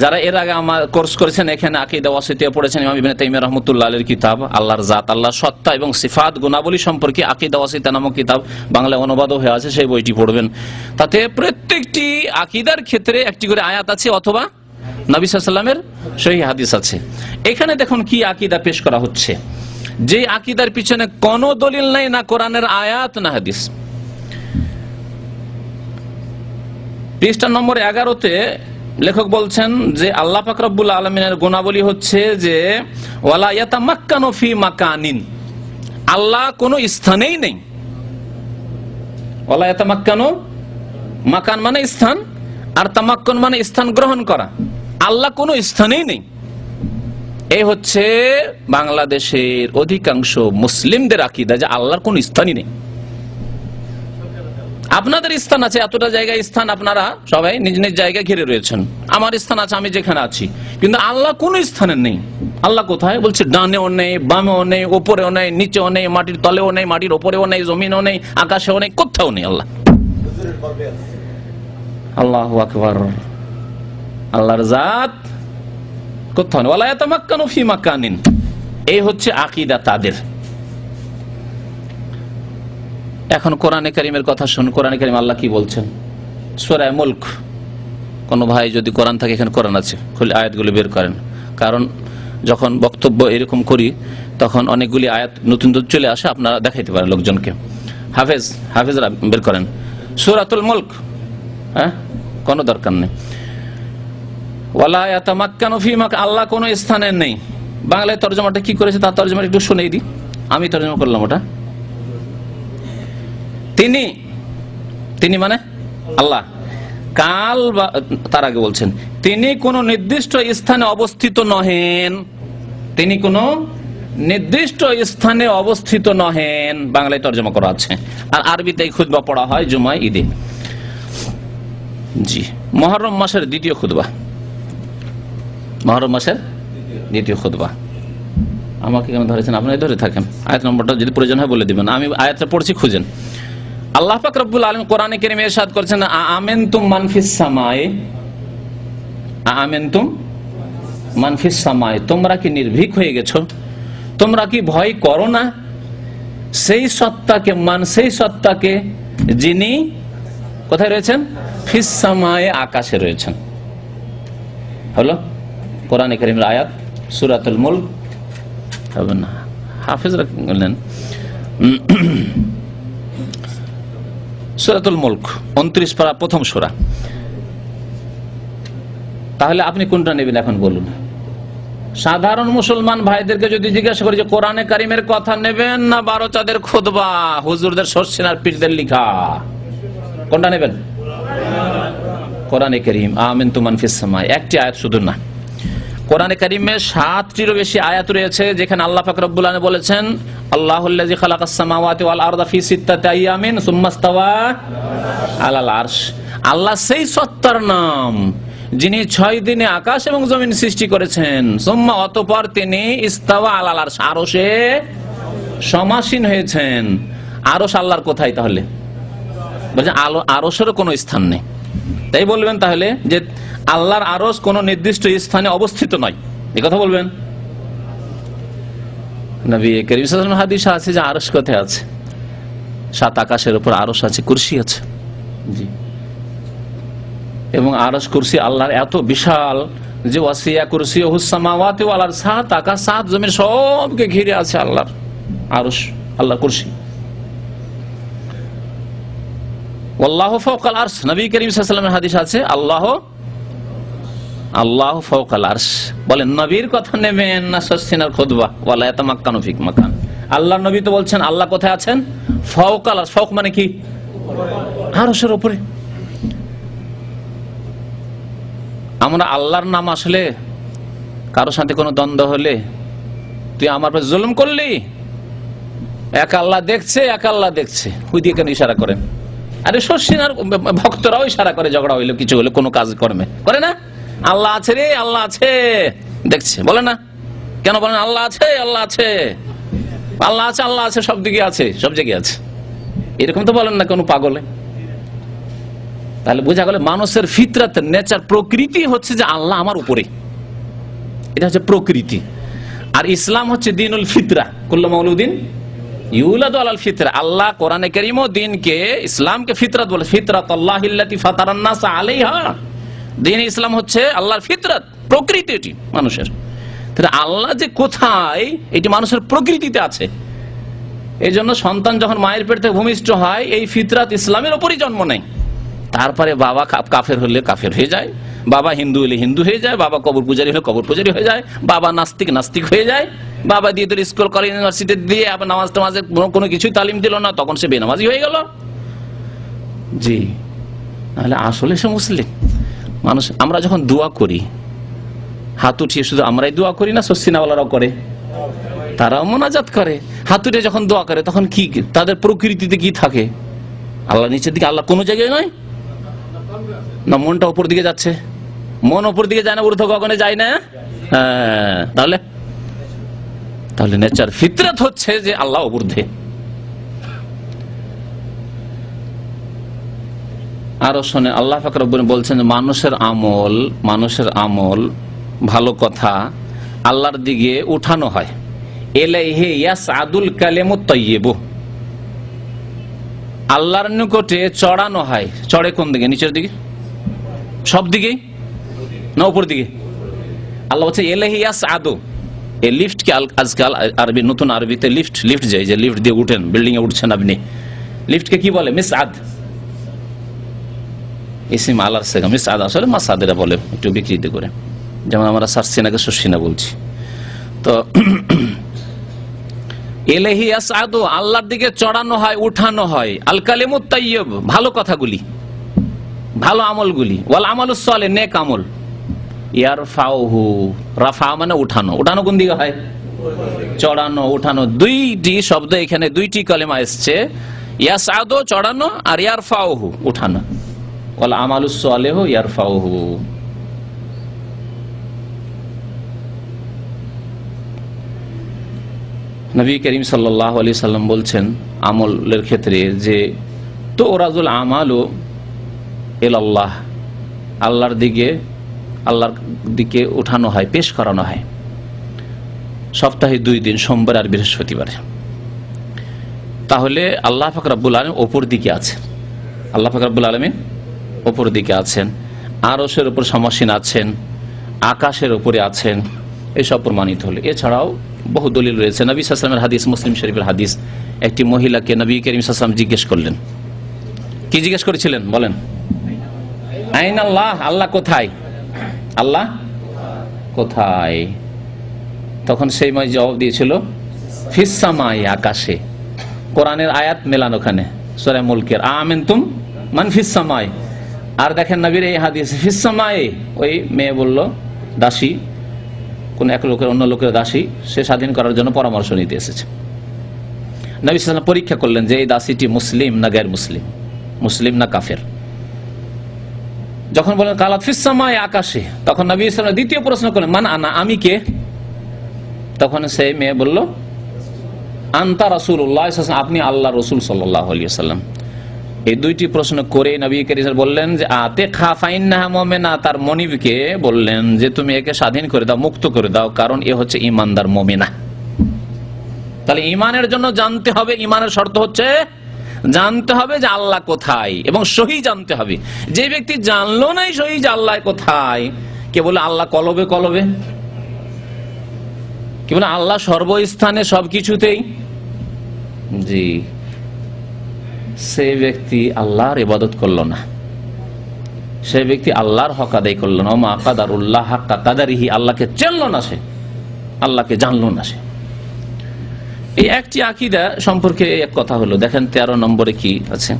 যারা এর আগে আমার কোর্স করেছেন, এখানে আকীদা ওয়াসিতিয়া পড়েছেন, ইমাম ইবনে তাইমিয়া রাহমাতুল্লাহ আলাইহির কিতাব আল্লাহর জাত, আল্লাহর সত্তা এবং সিফাত গুণাবলী সম্পর্কে আকীদা ওয়াসিতিয়া নামক কিতাব বাংলায় অনুবাদও হয়ে আছে, সেই বইটি পড়বেন। তাতে প্রত্যেকটি আকীদার ক্ষেত্রে একটি করে আয়াত আছে অথবা নবী সাল্লাল্লাহু আলাইহি ওয়াসাল্লামের সহিহ হাদিস আছে। এখানে দেখুন কি আকীদা পেশ করা হচ্ছে, যে আকীদার পিছনে কোনো দলিল নাই, না কোরআনের আয়াত না হাদিস। পৃষ্ঠা নম্বর 11-তে লেখক বলছেন যে আল্লাহ পাক রব্বুল আলামিনের গুণাবলী হচ্ছে যে ওয়ালা ইয়াতামাক্কানু ফি মাকানিন, আল্লাহ কোনো স্থানেই নেই, ওয়ালা ইয়াতামাক্কানু, মাকান মানে স্থান, আর তামাক্কুন মানে স্থান গ্রহণ করা। আল্লাহ কোনো স্থানেই নেই। এই হচ্ছে বাংলাদেশের অধিকাংশ মুসলিমদের আকীদা যে আল্লাহর কোন স্থানই নেই। আপনাদের স্থান আছে, এতটা জায়গায় স্থান, আপনারা সবাই নিজ নিজ জায়গায় ঘিরে রয়েছেন। আমার স্থান আছে, আমি যেখানে আছি, কিন্তু আল্লাহ কোন স্থানে নেই। আল্লাহ কোথায়? বলছে ডানেও নেই, বামেও নেই, ওপরেও নেই, নিচেও নেই, মাটির তলেও নেই, মাটির ওপরেও নেই, জমিনেও নেই, আকাশেও নেই, কোথাও নেই আল্লাহ। আল্লাহু আকবার। আল্লাহর জাত কোথাও নেই। ওয়ালা ইয়াতামাক্কানু ফি মাকানিন, এই হচ্ছে আকীদা তাদের। এখন কোরআনে কারীমের কথা শুন। কোরআনে কারীম আল্লাহ কি বলছেন? সূরা মুলক। কোন ভাই যদি কোরআন থাকে, এখানে কোরআন আছে, খুলে আয়াতগুলো বের করেন। কারণ যখন বক্তব্য এরকম করি তখন অনেকগুলি আয়াত নতুন নতুন চলে আসে, আপনারা দেখাইতে পারেন লোকজনকে। হাফেজরা বের করেন সূরাতুল মুলক। হ্যাঁ, কোনো দরকার নেই। ওয়ালা ইয়াতামাক্কানু ফি মাকান, আল্লাহ কোনো স্থানে নেই। বাংলায় তরজমাটা কি করেছে তার তরজমাটা একটু শুনেই দিই। আমি তরজমা করলাম ওটা। তিনি মানে আল্লাহ। কাল বা তার আগে বলছেন তিনি কোন নির্দিষ্ট স্থানে অবস্থিত নহেন। তিনি কোন নির্দিষ্ট স্থানে অবস্থিত নহেন, বাংলায় তরজমা করা আছে। আর আরবিতে খুতবা পড়া হয় জুমায়, ঈদে। জি, মুহররম মাসের দ্বিতীয় খুতবা। মুহররম মাসের দ্বিতীয় খুতবা। আমাকে কেন ধরেছেন? আপনারা ধরে থাকেন। আয়াত নম্বরটা যদি প্রয়োজন হয় বলে দিবেন। আমি আয়াতটা পড়ছি, খুঁজেন। আল্লাহ পাক রব্বুল আলামিন কোরআনে কারীমে ইরশাদ করেছেন, আ'আমিনতুম মান ফিস সামায়ে, আ'আমিনতুম মান ফিস সামায়ে, তোমরা কি নির্ভীক হয়ে গেছো? তোমরা কি ভয় করো না সেই সত্তাকে, সেই সত্তাকে যিনি কোথায় রয়েছেন? ফিস সামায়ে, আকাশে রয়েছেন। হলো কোরআনে কারীমের আয়াত, সূরাতুল মুলক। হবে না, হাফেজরা বললেন সূরাতুল মুলক 29 পারা, প্রথম সূরা। তাহলে আপনি কোনটা নেবেন এখন বলুন? সাধারণ মুসলমান ভাইদেরকে যদি জিজ্ঞাসা করি যে কোরআনে কারীমের কথা নেবেন না 12 চাঁদের খুতবা, হুজুরদের শর্ষিনার পীরদের লিখা, কোনটা নেবেন? কোরআনে কারীম। আ'আমিনতুম মান ফিস সামাই, একটি আয়াত শুধু না, কোরআনে কারীমে 7টিরও বেশি আয়াত রয়েছে যেখানে আল্লাহ পাক রব্বুল আলামিন বলেছেন, আল্লাহুল্লাযী খালাকাস সামাওয়াতি ওয়াল আরদা ফি সিত্তাতি আইয়ামিন সুম্মা ইসতাওয়া আলাল আরশ। আল্লাহ সেই সত্তার নাম যিনি 6 দিনে আকাশ এবং জমিন সৃষ্টি করেছেন। সুম্মা, অতঃপর তিনি ইস্তাওয়া আলাল আরশ, আরশে সমাসীন হয়েছেন। আরশ আল্লাহর কোথায়? তাহলে বলছেন আরশেরও কোনো স্থান নেই। তাই বলবেন তাহলে যে আল্লাহর আরশ কোন নির্দিষ্ট স্থানে অবস্থিত নয়, এই কথা বলবেন? নবী করিম সাল্লাল্লাহু আলাইহি ওয়াসাল্লাম হাদিসে আছে যে আরশ কোথায় আছে? 7 আকাশের উপর আরশ আছে, কুরসি আছে। জি, এবং আরশ কুরসি আল্লাহর এত বিশাল যে ওয়াসিয়া কুরসিয়ুহুস সামাওয়াতি ওয়াল আরদ, 7 আকাশ 7 জমিন সবকে ঘিরে আছে আল্লাহর আরশ, আল্লাহর কুরসি। ওয়াল্লাহু ফাওকাল আরশ, নবী করিম সাল্লাল্লাহু আলাইহি ওয়াসাল্লামের হাদিস আছে আল্লাহ ফাওকাল আরশ। বলেন নবীর কথা নেবেন না শর্ষিনার খুতবা? ওয়ালা ইয়াতামাক্কানু ফি মাকান, আল্লাহর নবী তো বলছেন আল্লাহ কোথায় আছেন? ফাওকাল আরশ। ফাওক মানে কি? আরশের উপরে। আমরা আল্লাহর নাম আসলে কারোর সাথে কোনো দ্বন্দ্ব হলে, তুই আমার উপর জুলুম করলি, এক আল্লাহ দেখছে, এক আল্লাহ দেখছে, ওই দিয়ে কেন ইশারা করেন? আরে শর্ষিনার ভক্তরাও ইশারা করে, ঝগড়া হইলো, কিছু হলে, কোনো কাজ কর্মে করে না? আল্লাহ আছে রে, আল্লাহ আছে, দেখছে, বলে না? কেন বলেন আল্লাহ আছে, আল্লাহ আছে, আল্লাহ আছে, আল্লাহ আছে, সব দিকে আছে, সব জায়গায় আছে, এরকম তো বলেন না কোনো পাগলে? তাহলে বোঝা গেল মানুষের ফিতরাত, নেচার, প্রকৃতি হচ্ছে যে আল্লাহ আমার উপরে, এটা হচ্ছে প্রকৃতি। আর ইসলাম হচ্ছে দ্বীনুল ফিতরা, কুল্লু মাউলুদিন ইউলাদু আলাল ফিতরা। আল্লাহ কোরআনে কারীমও দ্বীনকে, ইসলামকে ফিতরাত বলে, ফিতরাতাল্লাহিল্লাতী ফাতারান নাস আলাইহা। দ্বীন ইসলাম হচ্ছে আল্লাহর ফিতরাত, প্রকৃতি, এটি মানুষের। তাহলে আল্লাহ যে কোথায়, এটি মানুষের প্রকৃতিতে আছে। এই জন্য সন্তান যখন মায়ের পেট থেকে ভূমিষ্ঠ হয়, এই ফিতরাত ইসলামের উপরই জন্ম নেয়। তারপরে বাবা কাফের হলে কাফের হয়ে যায়, বাবা হিন্দু হলে হিন্দু হয়ে যায়, বাবা কবর পূজারী হলে কবর পূজারী হয়ে যায়, বাবা নাস্তিক হয়ে যায়, বাবা দিয়ে তোর স্কুল কলেজ ইউনিভার্সিটি দিয়ে আবার নামাজ টামাজের কোনো কিছুই তালিম দিল না, তখন সে বেনামাজি হয়ে গেল। জি, নাহলে আসলে সে মুসলিম মানুষ। আমরা যখন দোয়া করি হাত উঠিয়ে, শুধু আমরাই দোয়া করি না, সসিনাওয়ালারাও করে, তারাও মোনাজাত করে। হাত উঠে যখন দোয়া করে তখন কি তাদের প্রকৃতিতে কি থাকে? আল্লাহ নিচের দিকে, আল্লাহ কোনো জায়গায় নয় না, মনটা উপর দিকে যাচ্ছে। মন উপর দিকে যায় না, ঊর্ধ্ব গগনে যায় না। তাহলে নেচার, ফিতরত হচ্ছে যে আল্লাহ ঊর্ধ্বে। আরো শোনে, আল্লাহ পাক রব্বুল বলছেন মানুষের আমল ভালো কথা আল্লাহর দিকে উঠানো হয়। ইলাইহি ইয়াসআদুল কালিমুত তাইয়্যিবু, আল্লাহর নিকটে চড়ানো হয়। চড়ে কোন দিকে? নিচের দিকে? সব দিকেই না উপর দিকে? আল্লাহ বলছে ইলাইহি ইয়াসআদু। এই লিফট কে আজকাল আরবি, নতুন আরবিতে লিফট যায়, যে লিফট দিয়ে উঠেন, বিল্ডিং এ উঠছেন আপনি, লিফটকে কি বলে? মিসআদ। ইসিম আলার সেগা মিসআদ, আসলে মাসাদেরা বলে একটু বিকৃত করে, যেমন আমরা সারসিনাকে সুসিনা বলছি। তো ইলাইহি ইয়াসআদু, আল্লাহর দিকে চড়ানো হয়, উঠানো হয়। আল কালিমুত তাইয়্যিব, ভালো কথাগুলি, ভালো আমলগুলি। ওয়াল আমালুস সালিহ, নেক আমল। ইয়ারফাউহু, রাফা মানে উঠানো। উঠানো কোন দিকে হয়? চড়ানো, উঠানো। দুইটি শব্দ এখানে, দুইটি কালেমা এসছে। ইয়াসআদু চড়ানো, আর ইয়ারফাউহু উঠানো। ওয়াল আমালুস সালিহ ইয়ারফাউহু। নবী করিম সাল্লাল্লাহু আলাইহি সাল্লাম বলছেন আমলের ক্ষেত্রে যে তুরাজুল আমালু ইলাল্লাহ, আল্লাহর দিকে উঠানো হয়, পেশ করানো হয় সপ্তাহে 2 দিন, সোমবার আর বৃহস্পতিবার। তাহলে আল্লাহ পাক রব্বুল আলামিন ওপর দিকে আছেন, আল্লাহ পাক রব্বুল আলামিন ওপর দিকে আছেন, আরশের উপর সমাসীন আছেন, আকাশের উপরে আছেন, এসব প্রমাণিত হলো। এছাড়াও বহু দলিল রয়েছে। নবী সাল্লাল্লাহু আলাইহি ওয়াসাল্লামের হাদিস, মুসলিম শরীফের হাদিস, একটি মহিলাকে নবী করিম সাল্লাল্লাহু আলাইহি ওয়াসাল্লাম জিজ্ঞেস করলেন। কি জিজ্ঞেস করেছিলেন বলেন? আইন আল্লাহ, আল্লাহ কোথায়? আল্লাহ কোথায়? তখন সেই মাই জবাব দিয়েছিল ফিস সামাই, আকাশে। কোরআনের আয়াত মেলান ওখানে, সূরা মুলকের আমিনতুম মান ফিস সামাই। আর দেখেন নবীর এই হাদিস ফিস সামাই, ওই মেয়ে বলল, দাসী, কোন এক লোকের অন্য লোকের দাসী, সে স্বাধীন করার জন্য পরামর্শ নিতে এসেছে। নবী সাল্লাল্লাহু আলাইহি ওয়াসাল্লাম পরীক্ষা করলেন যে এই দাসীটি মুসলিম না গায়র মুসলিম, মুসলিম না কাফের। যখন বলেন কালাত ফিস সামাই, আকাশে, তখন নবী সাল্লাল্লাহু আলাইহি ওয়াসাল্লাম দ্বিতীয় প্রশ্ন করলেন মান আনা, আমি কে? তখন সেই মেয়ে বলল আনতা রাসূলুল্লাহ সাল্লাল্লাহু আলাইহি ওয়াসাল্লাম, আপনি আল্লাহর রাসূল সাল্লাল্লাহু আলাইহি ওয়াসাল্লাম। এই দুইটি প্রশ্ন করে নবী করিম বললেন যে আতে খাফাইন্নাহা মুমিনা, তার মনিবকে বললেন যে তুমি একে স্বাধীন করে দাও, মুক্ত করে দাও, কারণ এ হচ্ছে ঈমানদার মুমিনা। তাহলে ঈমানের জন্য জানতে হবে, ঈমানের শর্ত হচ্ছে জানতে হবে যে আল্লাহ কোথায়, এবং সহি জানতে হবে। যে ব্যক্তি জানলো নাই সহি যে আল্লাহ কোথায়, কে বলে আল্লাহ কলবে কলবে, কি বলে আল্লাহ সর্বস্থানে সবকিছুতেই, জি, সে ব্যক্তি আল্লাহর ইবাদত করলো না, সে ব্যক্তি আল্লাহর হক আদায় করলো না। ওমা কাদারুল্লাহ হাক্কা কাদারিহি, আল্লাহকে চিনলো না সে, আল্লাহকে জানলো না সে। এই একটি আকীদা সম্পর্কে এক কথা হলো। দেখেন 13 নম্বরে কি আছে।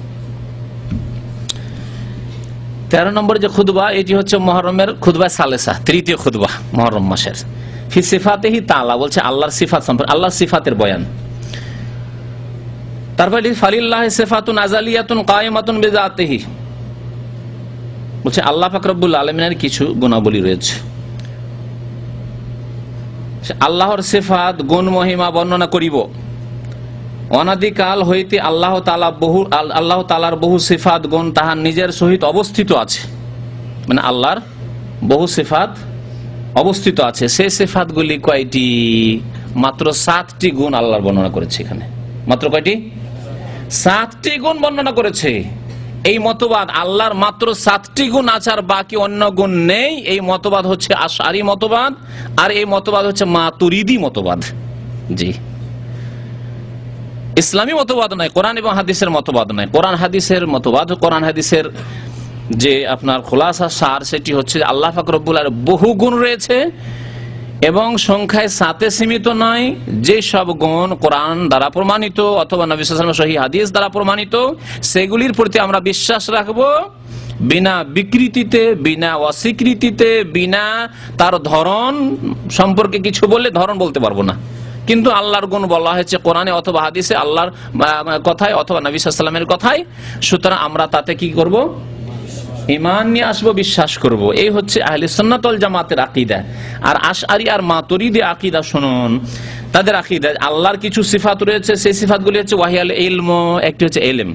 13 নম্বরে যে খুতবা, এটি হচ্ছে মুহররমের খুতবা সালেসা, তৃতীয় খুতবা মুহররম মাসের। ফি সিফাতিহি তাআলা, বলছে আল্লাহর সিফাত সম্পর্কে, আল্লাহর সিফাতের বয়ান। তারপরে ফালিল্লাহি সিফাতুন আযালিয়াতুন কায়েমাতুন বিযাতিহি, বলছে আল্লাহ পাক রব্বুল আলামিনের কিছু গুণাবলী রয়েছে। আল্লাহর সিফাত গুণ মহিমা বর্ণনা করিব। অনাদিকাল হইতে আল্লাহ তাআলার বহু সিফাত গুণ তাহার নিজের সহিত অবস্থিত আছে, মানে আল্লাহর বহু সিফাত অবস্থিত আছে। সেই সিফাতগুলি কয়টি? মাত্র 7টি গুণ আল্লাহর বর্ণনা করেছে এখানে। মাত্র কয়টি? 7টি গুণ বর্ণনা করেছে। এই মতবাদ আল্লাহর মাত্র 7টি গুণ আছে আর বাকি অন্য গুণ নেই, এই মতবাদ হচ্ছে আশআরী মতবাদ, আর এই মতবাদ হচ্ছে মাতুরিদি মতবাদ। জি, ইসলামী মতবাদ নয়, কোরআন এবং হাদিসের মতবাদ নয়। কোরআন হাদিসের মতবাদ, কোরআন হাদিসের যে আপনার খোলাসা সার, সেটি হচ্ছে আল্লাহ পাক রব্বুল আলামিনের বহু গুণ রয়েছে এবং সংখ্যায় 7 সীমিত নয়, যে সব গুণ কোরআন দ্বারা প্রমাণিত অথবা নবী সাল্লাল্লাহু আলাইহি ওয়াসাল্লামের সহিহ হাদিস দ্বারা প্রমাণিত, সেগুলির প্রতি আমরা বিশ্বাস রাখবো বিনা বিকৃতিতে, বিনা অস্বীকৃতিতে, বিনা তার ধরন সম্পর্কে কিছু বললে ধরন বলতে পারবো না। কিন্তু আল্লাহর গুণ বলা হয়েছে কোরআনে অথবা হাদিসে, আল্লাহর কথায় অথবা নবী সাল্লাল্লাহু আলাইহি ওয়াসাল্লামের কথায়, সুতরাং আমরা তাতে কি করব? ঈমান নিয়ে আসবো, বিশ্বাস করব। এই হচ্ছে আহলে সুন্নাত ওয়াল জামাতের আকীদা। আর আশআরী আর মাতুরিদি আকীদা শুনুন, তাদের আকীদা আল্লাহর কিছু সিফাত রয়েছে, সেই সিফাতগুলি হচ্ছে ওয়াহিয়াল ইলম, একটি হচ্ছে ইলম,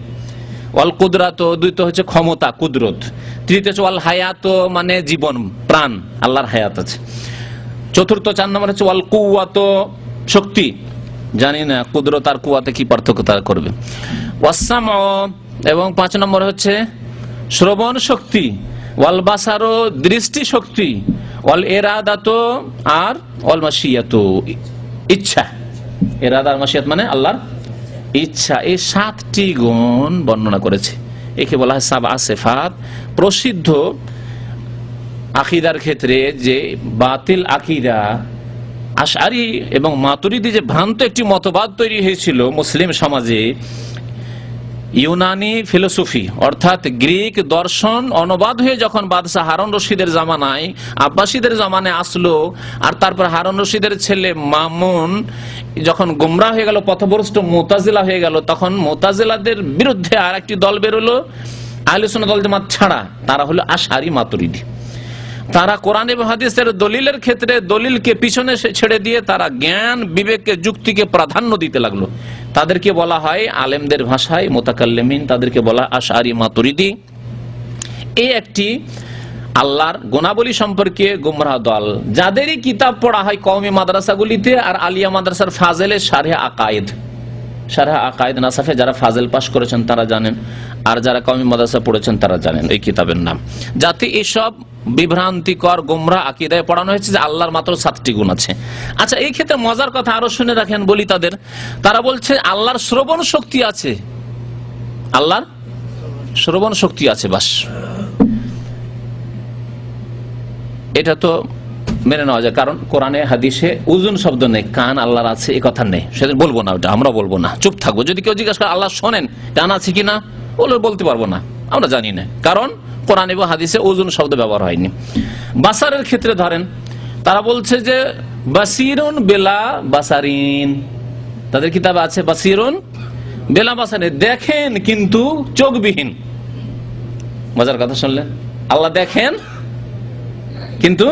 ওয়াল কুদরাত, দুইটা হচ্ছে ক্ষমতা কুদরত, তৃতীয় হচ্ছে ওয়াল হায়াত মানে জীবন প্রাণ, আল্লাহর হায়াত আছে, চতুর্থ 4 নম্বর হচ্ছে ওয়াল কুওয়াত শক্তি, জানি না কুদরত আর কুওয়াতে কি পার্থক্য তারা করবে, ওয়াসসাম, এবং 5 নম্বর হচ্ছে শ্রবণ শক্তি, ওয়াল বাসার দৃষ্টি শক্তি, ওয়াল ইরাদাত আর ওয়াল মাশিয়াত ইচ্ছা, ইরাদা আর মাশিয়াত মানে আল্লাহর ইচ্ছা। এই 7টি গুণ বর্ণনা করেছে, একে বলা হয় সাবআ সিফাত। প্রসিদ্ধ আকীদার ক্ষেত্রে যে বাতিল আকীদা আশআরী এবং মাতুরিদি, যে ভ্রান্ত একটি মতবাদ তৈরি হয়েছিল মুসলিম সমাজে, ইউনানি ফিলোসফি অর্থাৎ গ্রিক দর্শন অনুবাদ হয়ে যখন বাদশাহ হারুন রশিদের জামানায়, আব্বাসীদের জামানায় আসলো, আর তারপর হারুন রশিদের ছেলে মামুন যখন গোমরাহ হয়ে গেল, পথভ্রষ্ট মুতাজিলা হয়ে গেল, তখন মুতাজিলাদের বিরুদ্ধে আর একটি দল বেরোলো আহলে সুন্নাত ওয়াল জামাত ছাড়া, তারা হলো আশআরী মাতুরিদি। তারা কোরআন এবং হাদিসের দলিলের ক্ষেত্রে দলিলকে পিছনে ছেড়ে দিয়ে তারা জ্ঞান, বিবেককে, যুক্তিকে প্রাধান্য দিতে লাগলো। তাদেরকে বলা হয় আলেমদের ভাষায় মুতাকাল্লিমিন, তাদেরকে বলা আশআরী মাতুরিদি। এই একটি আল্লাহর গুণাবলী সম্পর্কে গুমরাহ দল, যাদেরই কিতাব পড়া হয় কওমি মাদ্রাসাগুলিতে আর আলিয়া মাদ্রাসার ফাজেলে শারহে আকায়েদ, শারহে আকায়েদ নাসাফে যারা ফাজেল পাশ করেছেন তারা জানেন, আর যারা কওমি মাদ্রাসা পড়েছেন তারা জানেন এই কিতাবের নাম। যাতে এসব বিভ্রান্তিকর গুমরাহ আকীদায় পড়ানো হয়েছে যে আল্লাহর মাত্র 7টি গুণ আছে। আচ্ছা, এই ক্ষেত্রে মজার কথা আরো শুনে রাখেন, বলি তাদের, তারা বলছে আল্লাহর শ্রবণ শক্তি আছে, আল্লাহর শ্রবণ শক্তি আছে, বাস। এটা তো মেনে নেওয়া যায়, কারণ কোরআনে হাদিসে উযুন শব্দ নেই, কান আল্লাহর আছে এই কথা নেই, সেটা বলবো না, ওটা আমরা বলবো না, চুপ থাকবো। যদি কেউ জিজ্ঞাসা করে আল্লাহ শোনেন, কান আছে কিনা, বলতে পারবো না, আমরা জানি না, কারণ কোরআন এবং হাদিসে উযুন শব্দ ব্যবহার হয়নি। বাসারের ক্ষেত্রে ধরেন, তারা বলছে যে বাসিরুন বেলা বাসারিন, তাদের কিতাবে আছে বাসিরুন বেলা বাসারিন, দেখেন কিন্তু চোখবিহীন। মজার কথা শুনলেন, আল্লাহ দেখেন কিন্তু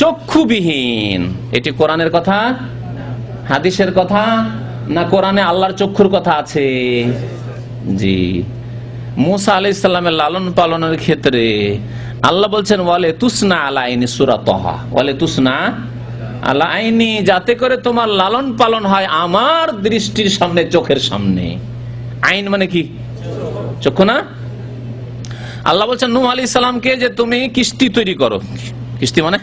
চক্ষুবিহীন। এটি কোরআনের কথা, হাদিসের কথা, না কোরআনে আল্লাহর চক্ষুর কথা আছে? জি। মুসা আলাইহিস সালামের লালন পালনের ক্ষেত্রে আল্লাহ বলছেন ওয়ালে তুসনা আলা আইনি, সূরা তাহা, ওয়ালে তুসনা আলা আইনি, যাতে করে তোমার লালন পালন হয় আমার দৃষ্টির সামনে, চোখের সামনে। আইন মানে কি? চক্ষু না? আল্লাহ বলছেন নূহ আলাইহিস সালামকে যে তুমি কিস্তি তৈরি করো, কিস্তি মানে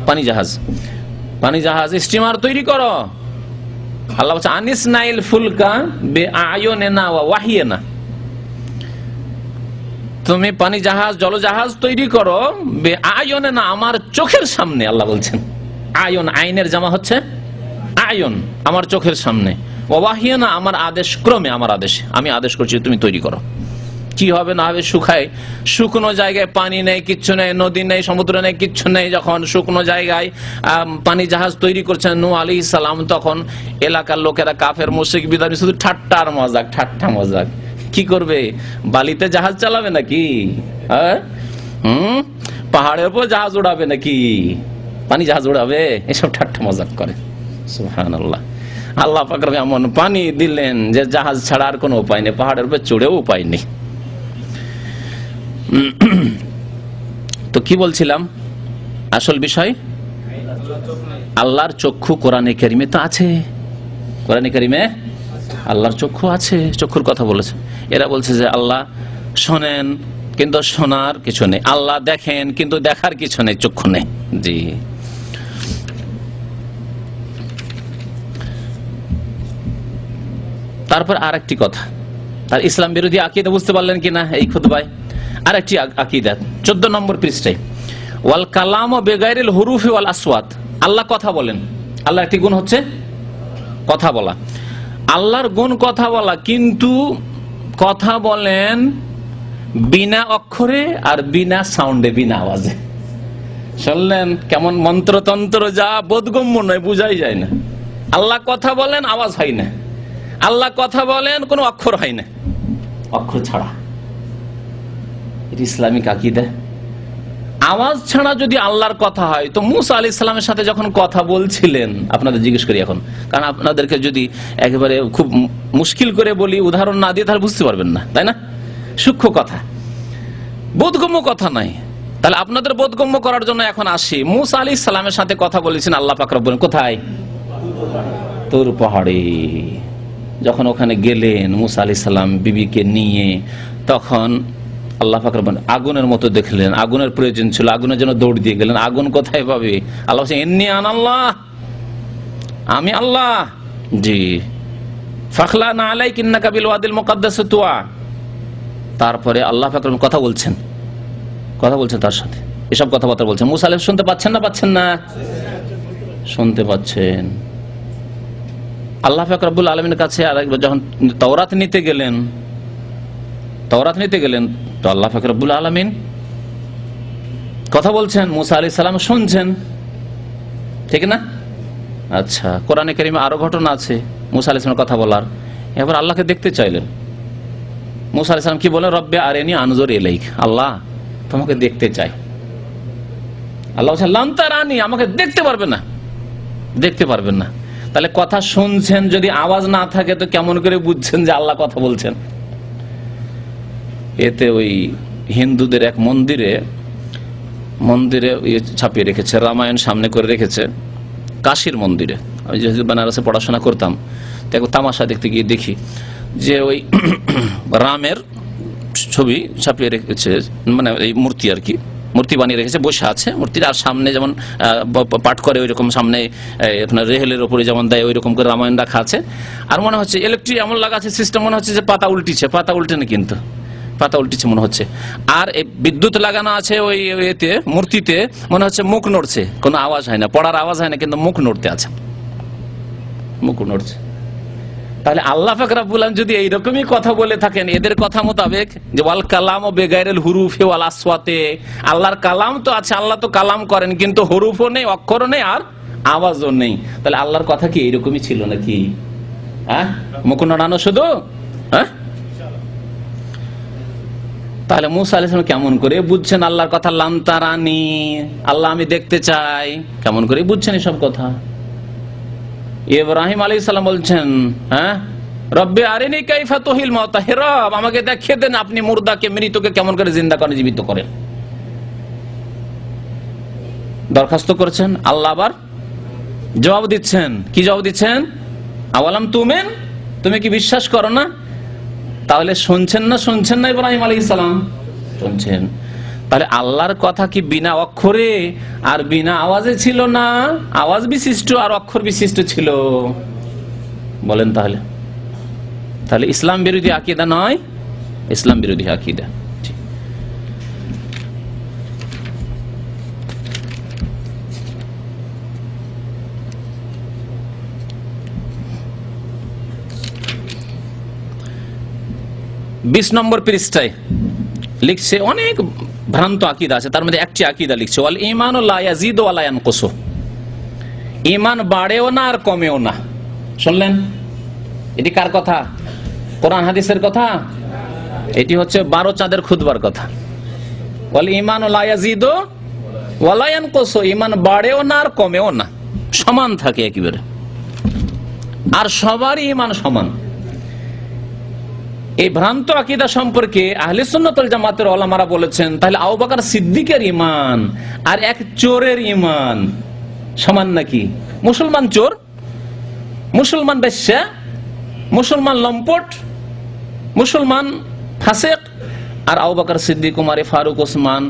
পানি জাহাজ, পানি জাহাজ, স্টিমার তৈরি করো। আল্লাহ বলছেন আনিস নাইল ফুলকা বে আয়ুনিনা ওয়া ওয়াহিয়িনা, তুমি পানি জাহাজ, জলজাহাজ তৈরি করো বে আয়ুনিনা, আমার চোখের সামনে। আল্লাহ বলছেন আয়ন, আইনের জামা হচ্ছে আয়ন, আমার চোখের সামনে, ওয়া ওয়াহিয়িনা, আমার আদেশ ক্রমে, আমার আদেশে আমি আদেশ করছি তুমি তৈরি করো। কি হবে না হবে, শুকায়, শুকনো জায়গায় পানি নেই, কিচ্ছু নেই, নদী নেই, সমুদ্র নেই, কিচ্ছু নেই, যখন শুকনো জায়গায় পানি জাহাজ তৈরি করছেন নূহ আলাইহিস সালাম, তখন এলাকার লোকেরা, কাফের মুশরিক বিদ্বেষী, শুধু ঠাট্টার মজাক, ঠাট্টা মজাক। কি করবে? বালিতে জাহাজ চালাবে নাকি? পাহাড়ের উপর জাহাজ উড়াবে নাকি? পানি জাহাজ উড়াবে? এসব ঠাট্টা মজাক করে। সুবহানাল্লাহ। আল্লাহ পাক এমন পানি দিলেন যে জাহাজ ছাড়া আর কোনো উপায় নেই, পাহাড়ের উপর চড়েও উপায় নেই। তো কি বলছিলাম, আসল বিষয় আল্লাহর চক্ষু কোরআনে কারিমে তো আছে, কোরআনে কারিমে আল্লাহর চক্ষু আছে, চক্ষুর কথা বলেছে। এরা বলছে যে আল্লাহ শোনেন কিন্তু শোনার কিছু নেই, আল্লাহ দেখেন কিন্তু দেখার কিছু নেই, চক্ষু নেই। জি। তারপর আর একটি কথা, তার ইসলাম বিরোধী আকীদা বুঝতে পারলেন কিনা এই খুতবায়? আর একটি আকীদা 14 নম্বর পৃষ্ঠায়, ওয়াল কালাম বেগাইরিল হুরুফি ওয়াল আসওয়াত, আল্লাহ কথা বলেন। আল্লাহ একটি গুণ হচ্ছে কথা বলা। আল্লাহর গুণ কথা বলা, কিন্তু কথা বলেন বিনা অক্ষরে আর বিনা সাউন্ডে, বিনা আওয়াজে। শুনলেন কেমন মন্ত্রতন্ত্র, যা বোধগম্য নয়, বুঝাই যায় না। আল্লাহ কথা বলেন, আওয়াজ হয় না। আল্লাহ কথা বলেন, কোনো অক্ষর হয় না, অক্ষর ছাড়া। এটা ইসলামিক আকীদা। আওয়াজ ছাড়া যদি আল্লাহর কথা হয়, তো মুসা আলাইহিস সালামের সাথে যখন কথা বলছিলেন, আপনাদের জিজ্ঞেস করি এখন, কারণ আপনাদেরকে যদি একেবারে খুব মুশকিল করে বলি, উদাহরণ না দিয়ে, তাহলে বুঝতে পারবেন না, তাই না? সূক্ষ্ম কথা, বোধগম্য কথা নাই। তাহলে আপনাদের বোধগম্য করার জন্য এখন আসি। মুসা আলাইহিস সালামের সাথে কথা বলেছেন আল্লাহ পাক রব্বুল আলামিন কোথায়? তুর পাহাড়ে। যখন ওখানে গেলেন মুসা আলাইহিস সালাম বিবিকে নিয়ে, তখন আল্লাহ পাক রব্বুল আলামিন আগুনের মতো দেখলেন, আগুনের প্রয়োজন ছিল, আগুনের জন্য দৌড় দিয়ে গেলেন। আগুন কোথায় পাবে? আল্লাহ বলছেন ইন্নী আনাল্লাহ, আমি আল্লাহ। জি, ফাখলানা আলাইকা ইন্নাকা বিল ওয়াদিল মুকাদ্দাস তুয়া। তারপরে আল্লাহ পাক রব্বুল কথা বলছেন তার সাথে, এসব কথাবার্তা বলছেন। মুসা আলাইহিস শুনতে পাচ্ছেন না? পাচ্ছেন না? শুনতে পাচ্ছেন। আল্লাহ পাক রব্বুল আলামিনের কাছে আরেকবার যখন তাওরাত নিতে গেলেন, তো আল্লাহ পাক রব্বুল আলামিন কথা বলছেন, মুসা আলাইহিস সালাম শুনছেন, ঠিক না? আচ্ছা, কোরআনে কারিমে আরো ঘটনা আছে মুসা আলাইহিস সালামের কথা বলার। এবার আল্লাহকে দেখতে চাইলেন। মুসা আলাইহিস সালাম কি বলেন? রব্বি আরিনি আনজুর ইলাইক, আল্লাহ তোমাকে দেখতে চাই। আল্লাহ বলছেন লান তারানি, আমাকে দেখতে পারবেন না। তাহলে কথা শুনছেন, যদি আওয়াজ না থাকে তো কেমন করে বুঝছেন যে আল্লাহ কথা বলছেন? এতে ওই হিন্দুদের এক মন্দিরে ছাপিয়ে রেখেছে, রামায়ণ সামনে করে রেখেছে, কাশীর মন্দিরে। আমি যেহেতু বেনারসে পড়াশোনা করতাম, তো তামাশা দেখতে গিয়ে দেখি যে ওই রামের ছবি ছাপিয়ে রেখেছে, মানে এই মূর্তি আর কি, মূর্তি বানিয়ে রেখেছে, বসে আছে মূর্তির, আর সামনে যেমন পাঠ করে ওইরকম সামনে আপনার রেহেলের ওপরে যেমন দেয় ওইরকম করে রামায়ণ রাখা আছে। আর মনে হচ্ছে ইলেকট্রিক এমন লাগা আছে সিস্টেম, মনে হচ্ছে যে পাতা উল্টে না, কিন্তু পাতা উল্টিছে মনে হচ্ছে। আর বিদ্যুৎ লাগানো আছে ওই এতে, মূর্তিতে, মনে হচ্ছে মুখ নড়ছে, কোনো আওয়াজ হয় না, পড়ার আওয়াজ হয় না, কিন্তু মুখ নড়তে আছে, মুখ নড়ছে। তাহলে আল্লাহ পাক রব্বুল আলামিন যদি এইরকমই কথা বলে থাকেন এদের কথা মোতাবেক, যে ওয়াল কালাম ও বেগাইরিল হুরুফি ওয়াল আসওয়াতে, আল্লাহর কালাম তো আছে, আল্লাহ তো কালাম করেন, কিন্তু হুরুফও নেই, অক্ষরও নেই, আর আওয়াজও নেই। তাহলে আল্লাহর কথা কি এইরকমই ছিল নাকি? হ্যাঁ, মুখ নড়ানো শুধু? হ্যাঁ, তাহলে মুসা আলাইহিস সালাম কেমন করে বুঝছেন আল্লাহর কথা? লান তারানি, আল্লাহ আমি দেখতে চাই, কেমন করে বুঝছেন এসব কথা? ইব্রাহিম আলাইহিস সালাম বলছেন, হ্যাঁ, রব্বি আরিনি কাইফা তুহিল মাউতা, হে রব আমাকে দেখিয়ে দেন আপনি মুর্দাকে, মৃতকে কেমন করে জিন্দা করেন, জীবিত করেন। দরখাস্ত করেছেন, আল্লাহ আবার জবাব দিচ্ছেন। কি জবাব দিচ্ছেন? আওয়ালাম তুমিন, তুমি কি বিশ্বাস করো না? তাহলে শুনছেন না ইব্রাহিম আলাইহিস সালাম? শুনছেন। তাহলে আল্লাহর কথা কি বিনা অক্ষরে আর বিনা আওয়াজে ছিল না, আওয়াজ বিশিষ্ট আর অক্ষর বিশিষ্ট ছিল? বলেন তাহলে ইসলাম বিরোধী আকীদা নয়, ইসলাম বিরোধী আকীদা। বিশ নম্বর পৃষ্ঠায় লিখছে অনেক ভ্রান্ত আকীদা আছে, তার মধ্যে একটি আকীদা লিখছে ওয়াল ঈমানু লা ইয়াজিদু ওয়া লা ইয়ানকুসু, ঈমান বাড়েও না আর কমেও না। শুনলেন? এটি কার কথা? কোরআন হাদিসের কথা? এটি হচ্ছে 12 চাঁদের খুতবার কথা। ওয়াল ঈমানু লা ইয়াজিদু ওয়া লা ইয়ানকুসু, ঈমান বাড়েও না আর কমেও না, সমান থাকে একেবারে, আর সবারই ঈমান সমান। এই ভ্রান্ত আকীদা সম্পর্কে আহলে সুন্নাত ওয়াল জামাতের উলামারা বলেছেন, তাহলে আবু বকর সিদ্দিকের ঈমান আর এক চোরের ঈমান সমান নাকি? মুসলমান চোর, মুসলমান বেশ্যা, মুসলমান লম্পট, মুসলমান ফাসিক, আর আবু বকর সিদ্দিক, উমর ফারুক, ওসমান,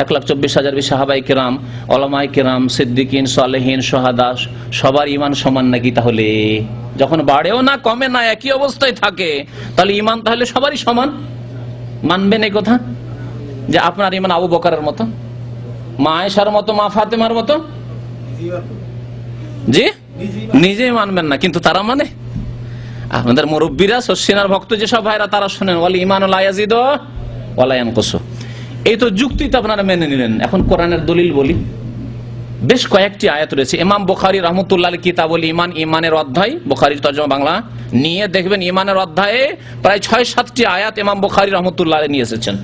1,24,000 সাহাবায়ে কেরাম, উলামায়ে কেরাম, সিদ্দিকিন, সালেহিন, শুহাদা, সবার ঈমান সমান নাকি? তাহলে যখন বাড়েও না কমে না, একই অবস্থায় থাকে, তাহলে ঈমান তাহলে সবারই সমান। মানবেন এই কথা যে আপনার ঈমান আবু বকরের মতো? মা আয়েশার মতো, মা ফাতেমার মতো? জি, নিজেই মানবেন না, কিন্তু তারা মানে আপনাদের মুরব্বীরা, শশিনার ভক্ত যেসব ভাইরা, তারা শোনেন ওয়াল ঈমানু লা ইয়াজিদু ওয়া লা ইয়ানকুসু। এই তো যুক্তি তো আপনারা মেনে নিলেন। এখন কোরআনের দলিল বলি। বেশ কয়েকটি আয়াত রয়েছে। ইমাম বুখারী রাহমাতুল্লাহ আলাইহি কিতাবুল ঈমান, ঈমানের অধ্যায়, বুখারীর তরজমা বাংলা নিয়ে দেখবেন ঈমানের অধ্যায়ে প্রায় 6-7টি আয়াত ইমাম বুখারী রাহমাতুল্লাহ আলাইহি নিয়ে এসেছেন।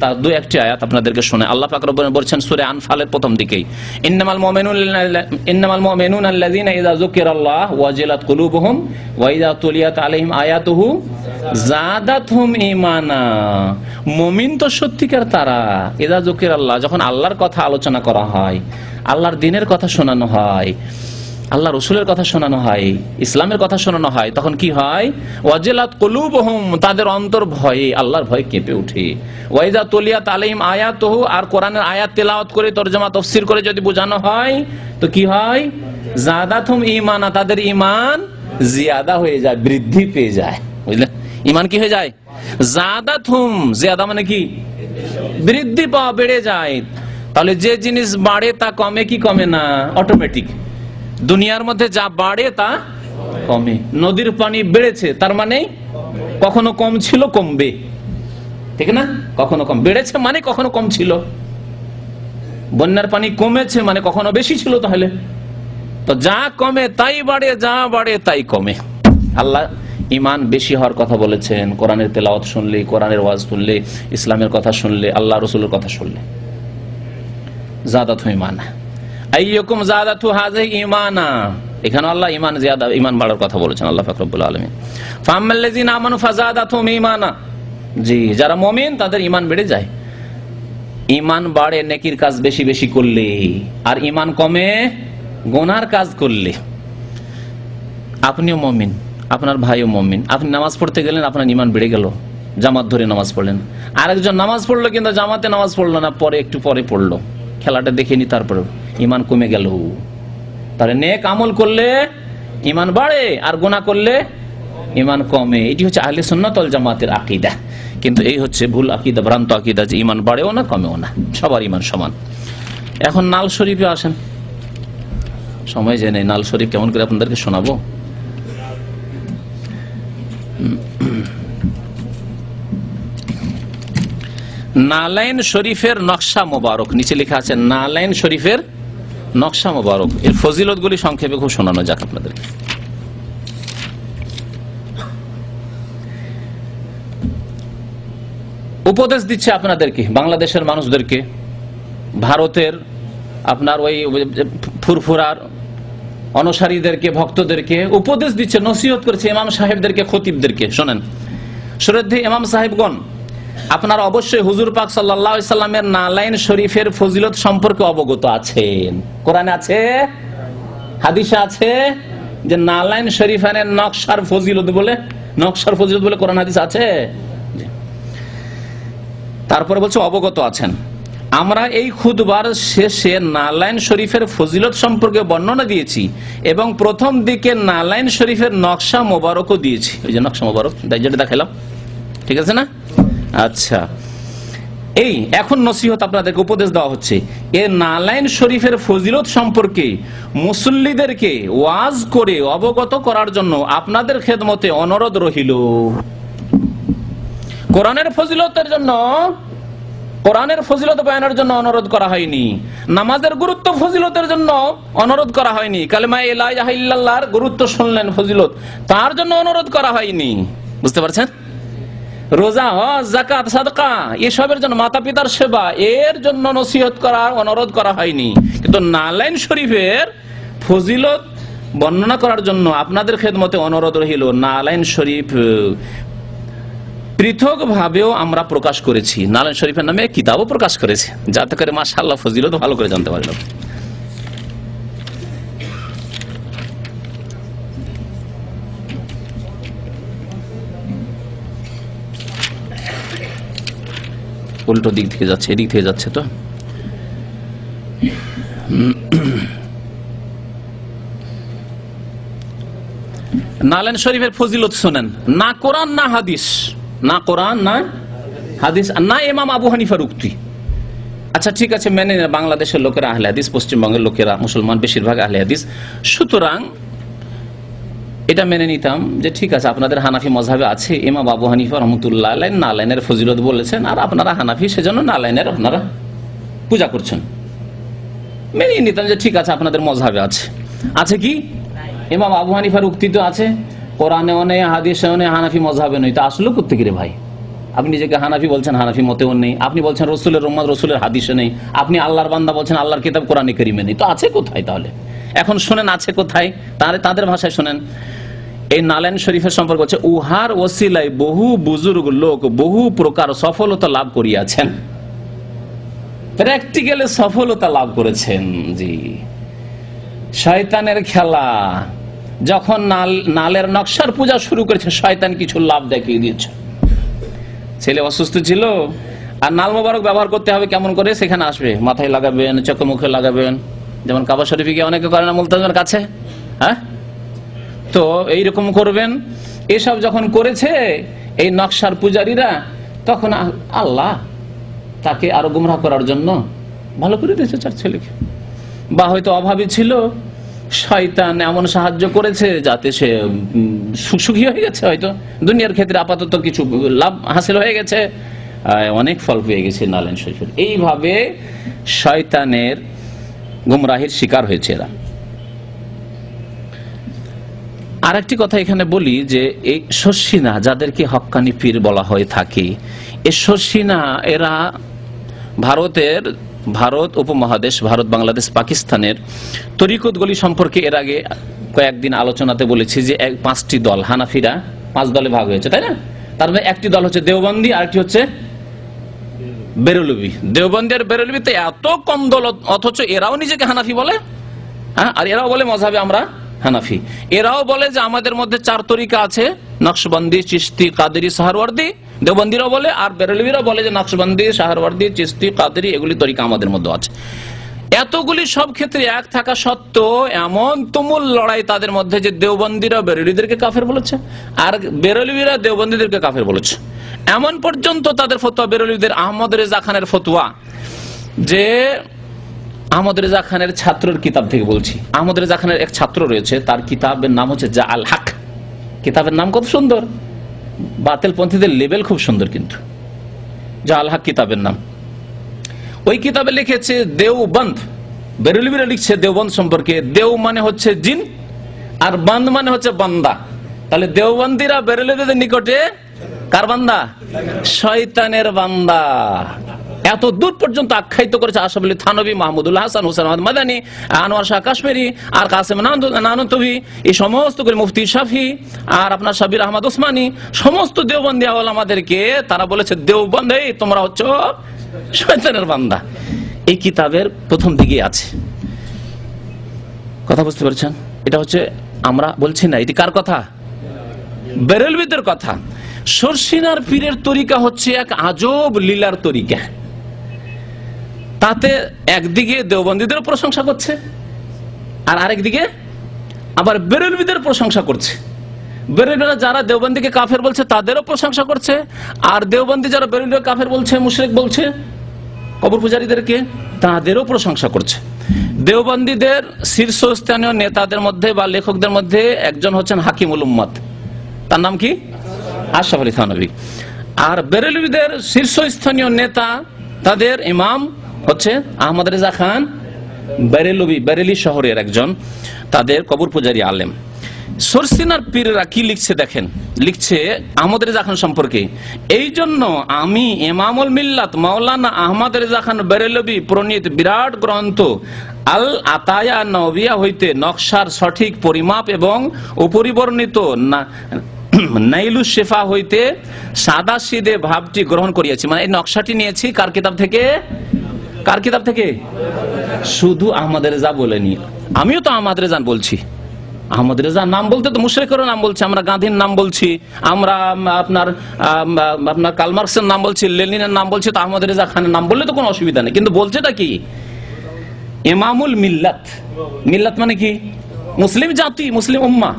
তার দুই একটি আয়াত আপনাদেরকে শোনে। আল্লাহ পাক রব্বুল বলছেন সূরা আনফালের প্রথম দিকেই, ইন্নামাল মুমিনুনা আল্লাযীনা ইযা যুকিরাল্লাহ ওয়াজিলাত কুলুবুহুম ওয়া ইযা তুলিয়াত আলাইহিম আয়াতুহু যাদাতহুম ঈমানা। মুমিন তো সত্যিকার তারা, ইযা যুকিরাল্লাহ, যখন আল্লাহর কথা আলোচনা করা হয়, আল্লাহর দ্বীনের কথা শোনানো হয়, আল্লাহ রসুলের কথা শোনানো হয়, ইসলামের কথা শোনানো হয়, তখন কি হয়? ওয়াজিলাত কুলুবুহুম, তাদের অন্তর ভয়ে, আল্লাহর ভয়ে কেঁপে ওঠে। ওয়া ইযা তুলিয়াত আলাইহিম আয়াতুহু, আর কোরআনের আয়াত তেলাওয়াত করে, তরজমা তাফসীর করে যদি বোঝানো হয়, তো কি হয়? যাদাতহুম ঈমানা, তাদের ঈমান জিয়াদা হয়ে যায়, বৃদ্ধি পেয়ে যায়। বুঝলেন? ঈমান কি হয়ে যায়? যাদাতহুম, জিয়াদা মানে কি? বৃদ্ধি পাওয়া, বেড়ে যায়। তাহলে যে জিনিস বাড়ে তা কমে কি কমে না? অটোমেটিক। দুনিয়ার মধ্যে যা বাড়ে তা কমে। নদীর পানি বেড়েছে, তার মানে কখনো কম ছিল, কমবে, ঠিক না? কখনো কম বেড়েছে মানে কখনো কম ছিল। বন্যার পানি কমেছে মানে কখনো বেশি ছিল। তাহলে তো যা কমে তাই বাড়ে, যা বাড়ে তাই কমে। আল্লাহ ঈমান বেশি হওয়ার কথা বলেছেন কোরআনের তেলাওয়াত শুনলে, কোরআনের ওয়াজ শুনলে, ইসলামের কথা শুনলে, আল্লাহ রসুলের কথা শুনলে। যাদাতহু ঈমানা, আইয়ুকুম যাদাতহু হাযিহি ঈমানা, এখানে আল্লাহ ঈমান জিয়াদা, ঈমান বাড়ার কথা বলেছেন আল্লাহ পাক রব্বুল আলামিন। ফাআম্মাল্লাযীনা আমানু ফাযাদাতহুম ঈমানা, জি, যারা মুমিন তাদের ঈমান বেড়ে যায়। ঈমান বাড়ে নেকির কাজ বেশি বেশি করলে, আর ঈমান কমে গুনার কাজ করলে। আপনিও মুমিন, আপনার ভাইও মুমিন, আপনি নামাজ পড়তে গেলেন, আপনার ঈমান বেড়ে গেল, জামাত ধরে নামাজ পড়লেন। আরেকজন নামাজ পড়লো কিন্তু জামাতে নামাজ পড়লো না, পরে একটু পরে পড়লো, খেলাটা দেখে নি, তারপরে ঈমান কমে গেল। তাহলে নেক আমল করলে ঈমান বাড়ে, আর গুনাহ করলে ঈমান কমে। এটি হচ্ছে আহলে সুন্নাত ওয়াল জামাতের আকীদা। কিন্তু এই হচ্ছে ভুল আকীদা, ভ্রান্ত আকীদা, যে ঈমান বাড়েও না কমেও না, সবার ঈমান সমান। এখন নাল শরীফে আসেন, সময় যে নেই, নাল শরীফ কেমন করে আপনাদেরকে শোনাবো। নালাইন শরীফের নকশা মোবারক, নিচে লেখা আছে নালাইন শরীফের নকশা মোবারক। এর ফজিলতগুলি সংক্ষেপে খুব শোনানো যাক আপনাদেরকে। উপদেশ দিচ্ছে আপনাদেরকে, বাংলাদেশের মানুষদেরকে, ভারতের আপনার ওই ফুরফুরার অনুসারীদেরকে, ভক্তদেরকে উপদেশ দিচ্ছে, নসিহত করছে ইমাম সাহেবদেরকে, খতিবদেরকে। শোনেন, শ্রদ্ধেয় ইমাম সাহেবগণ, আপনারা অবশ্যই হুজুর পাক সাল্লাল্লাহু আলাইহি সাল্লামের নালাইন শরীফের ফজিলত সম্পর্কে অবগত আছেন। কোরআনে আছে, হাদিসে আছে যে নালাইন শরীফের নকশার ফজিলত বলে, নকশার ফজিলত বলে কোরআন হাদিস আছে। তারপরে বলছে অবগত আছেন। আমরা এই খুতবার শেষে নালাইন শরীফের ফজিলত সম্পর্কে বর্ণনা দিয়েছি এবং প্রথম দিকে নালাইন শরীফের নকশা মোবারকও দিয়েছি। ওই যে নকশা মোবারক যেটা দেখালাম, ঠিক আছে না? আচ্ছা, এই এখন নসিহত আপনাদেরকে উপদেশ দেওয়া হচ্ছে। এ নালাইন শরীফের ফজিলত সম্পর্কে মুসল্লিদেরকে ওয়াজ করে অবগত করার জন্য আপনাদের খেদমতে অনুরোধ রহিল। কোরআনের ফজিলতের জন্য, কোরআনের ফজিলত বয়ানের জন্য অনুরোধ করা হয়নি, নামাজের গুরুত্ব ফজিলতের জন্য অনুরোধ করা হয়নি, কালেমা লা ইলাহা ইল্লাল্লাহর গুরুত্ব শুনলেন, ফজিলত, তার জন্য অনুরোধ করা হয়নি। বুঝতে পারছেন? রোজা, হজ, যাকাত, সাদকা এসবের জন্য, মাতা পিতার সেবা, এর জন্য নসিহত করার অনুরোধ করা হয়নি। কিন্তু নালাইন শরীফের ফজিলত বর্ণনা করার জন্য আপনাদের খেদমতে অনুরোধ রহিল। নালাইন শরীফ পৃথক ভাবেও আমরা প্রকাশ করেছি, নালাইন শরীফের নামে কিতাবও প্রকাশ করেছি, যাতে করে মাশাআল্লাহ ফজিলত ভালো করে জানতে পারেন। উল্টো দিক থেকে যাচ্ছে, এদিক থেকে যাচ্ছে। তো নালাইন শরীফের ফজিলত শোনেন, না কোরআন না হাদিস, না কোরআন না হাদিস, না ইমাম আবু হানিফার উক্তি, আচ্ছা ঠিক আছে, মেনে নিন বাংলাদেশের লোকেরা আহলে হাদিস, পশ্চিমবঙ্গের লোকেরা মুসলমান বেশিরভাগ আহলে হাদিস, সুতরাং এটা মেনে নিতাম যে ঠিক আছে আপনাদের হানাফি মযহাবে আছে ইমাম আবু হানিফা রহমতুল্লাহ আলাইহি নালাইনের ফজিলত বলেছেন, আর আপনারা হানাফি সেজন্য নালাইনের আপনারা পূজা করছেন। মেনে নিতাম যে ঠিক আছে আপনাদের মযহাবে আছে। আছে কি ইমাম আবু হানিফার উক্তি তো আছে, কোরআনেও নেই, হাদিসেও নেই, হানাফি মযহাবে নেই, তো আসলে কোত্থেকে রে ভাই? আপনি নিজেকে হানাফি বলছেন, হানাফি মতেও নেই। আপনি বলছেন রসুলের উম্মত, রসুলের হাদিসে নেই। আপনি আল্লাহর বান্দা বলছেন, আল্লাহর কিতাব কোরআনে কারীমে নেই। তো আছে কোথায় তাহলে? এখন শুনেন আছে কোথায়, তাদের ভাষায় শুনেন। এই নালাইন শরীফের সম্পর্কে হচ্ছে উহার ওসিলায় বহু বুজুর্গ লোক বহু প্রকার সফলতা লাভ করিয়াছেন, প্র্যাকটিক্যালি সফলতা লাভ করেছেন। জি, শয়তানের খেলা, যখন নালের নকশার পূজা শুরু করেছে শয়তান কিছু লাভ দেখিয়ে দিয়েছে। ছেলে অসুস্থ ছিল, আর নাল মোবারক ব্যবহার করতে হবে কেমন করে, সেখানে আসবে, মাথায় লাগাবেন, চোখে মুখে লাগাবেন, যেমন কাবা শরীফে গিয়ে অনেকে করে না মুলতাজিমের কাছে, হ্যাঁ, তো এইরকম করবেন। এসব যখন করেছে এই নকশার পূজারীরা, তখন আল্লাহ তাকে আরো গুমরাহ করার জন্য ভালো করে দিয়েছে চার ছেলেকে। বা হয়তো অভাবী ছিল, শয়তান এমন সাহায্য করেছে যাতে সে সুখী হয়ে গেছে, হয়তো দুনিয়ার ক্ষেত্রে আপাতত কিছু লাভ হাসিল হয়ে গেছে, অনেক ফল পেয়ে গেছে নালাইন শরীফের। এইভাবে শয়তানের গুমরাহির শিকার হয়েছে এরা। আর একটি কথা এখানে বলি যে এই শর্ষিনা, যাদেরকে হক্কানি পীর বলা হয়ে থাকে, এই শর্ষিনা এরা ভারত উপমহাদেশ, ভারত, বাংলাদেশ, পাকিস্তানের তরিকতগুলি সম্পর্কে এর আগে কয়েকদিন আলোচনাতে বলেছি যে 5টি দল, হানাফিরা 5 দলে ভাগ হয়েছে, তাই না? তার মধ্যে একটি দল হচ্ছে দেওবন্দি, আরেকটি হচ্ছে বেরলভী। দেওবন্দি আর বেরলভীতে এত কম দল, অথচ এরাও নিজেকে হানাফি বলে, হ্যাঁ, আর এরাও বলে মযহাবে আমরা হানাফি। এরাও বলে যে আমাদের মধ্যে 4 তরিকা আছে, নকশবন্দি, চিশতি, কাদেরি, সাহারওয়ার্দী। দেওবন্দিরাও বলে, আর বেরলভীরাও বলে যে নকশবন্দি, সাহারওয়ার্দী, চিশতি, কাদেরি এগুলি তরিকা আমাদের মধ্যে আছে। এতগুলি সব ক্ষেত্রে এক থাকা সত্ত্বেও এমন তুমুল লড়াই তাদের মধ্যে যে দেওবন্দিরা বেরলভীদেরকে কাফের বলেছে, আর বেরলভীরা দেওবন্দিদেরকে কাফের বলেছে। এমন পর্যন্ত তাদের ফতোয়া, বেরলভীদের আহমদ রেজা খানের ফতোয়া, যে আহমদ রেজা খানের ছাত্রের কিতাব থেকে বলছি, আহমদ রেজা খানের এক ছাত্র রয়েছে, তার কিতাবের নাম হচ্ছে জা আল হক। কিতাবের নাম কত সুন্দর, বাতিলপন্থীদের লেবেল খুব সুন্দর, কিন্তু জা আল হক কিতাবের নাম। ওই কিতাবে লিখেছে দেওবন্দ, বেরলভীরা লিখছে দেওবন্দ সম্পর্কে, দেও মানে হচ্ছে জিন, আর বন্দ মানে হচ্ছে বান্দা। তাহলে দেওবন্দিরা বেরলভীদের নিকটে কার বান্দা? শয়তানের বান্দা। এত দূর পর্যন্ত আখ্যায়িত করেছে আশরাফ আলী থানভী, মাহমুদুল্লাহ হাসান, হোসেন আহমদ মাদানী, আনোয়ার শাহ কাশ্মীরি, আর কাসেম নানতভী, এই সমস্ত করে মুফতি শাফি, আর আপনার সাবির আহমদ ওসমানী, সমস্ত দেওবন্দি আমাদেরকে তারা বলেছে দেওবন্দ, তোমরা হচ্ছে শয়তানের বান্দা। এই কিতাবের প্রথম দিকে আছে, কথা বুঝতে পারছেন? এটা হচ্ছে, আমরা বলছি না, এটি কার কথা? বেরলভীদের কথা। শর্ষিনার পীরের তরিকা হচ্ছে এক আজব লীলার তরিকা। তাতে একদিকে দেওবন্দীদের প্রশংসা করছে, আর আরেকদিকে আবার বেরলভীদের প্রশংসা করছে। বেরলভীরা যারা দেওবন্দীকে কাফের বলছে তাদেরও প্রশংসা করছে, আর দেওবন্দী যারা বেরলভীকে কাফের বলছে, মুশরিক বলছে কবর পূজারীদেরকে, তাদেরও প্রশংসা করছে। দেওবন্দীদের শীর্ষস্থানীয় নেতাদের মধ্যে বা লেখকদের মধ্যে একজন হচ্ছেন হাকিমুল উম্মত, তার নাম কি? আশরাফ আলী থানভী। আর বেরলভীদের শীর্ষস্থানীয় নেতা, তাদের ইমাম হচ্ছে আহমদ রেজা খান বেরেলভী, বেরেলি শহরের একজন তাদের কবর পূজারী আলেম। শর্ষিনার পীররা কি লিখছে দেখেন, লিখছে আহমদ রেজা খান সম্পর্কে, এই জন্য আমি ইমামুল মিল্লাত মাওলানা আহমদ রেজা খান বেরেলভী প্রণীত বিরাট গ্রন্থ আল আতায়া নবিয়া হইতে নকশার সঠিক পরিমাপ এবং অপরিবর্ণিত নাইলু শেফা হইতে সাদা সিদে ভাবটি গ্রহণ করিয়াছি। মানে এই নকশাটি নিয়েছি কার কিতাব থেকে? কার কিতাব থেকে? শুধু আহমদ রেজা বলেনি, আমিও তো আহমদ রেজা বলছি। আহমদ রেজা নাম বলতে তো মুশরিকের নাম বলছি, আমরা গান্ধীর নাম বলছি, আমরা আপনার কার্ল মার্কসের নাম বলছি, লেনিনের নাম বলছি, তো আহমদ রেজা খানের নাম বললে তো কোনো অসুবিধা নেই। কিন্তু বলছেটা কি? ইমামুল মিল্লাত। মিল্লাত মানে কি? মুসলিম জাতি, মুসলিম উম্মাহ।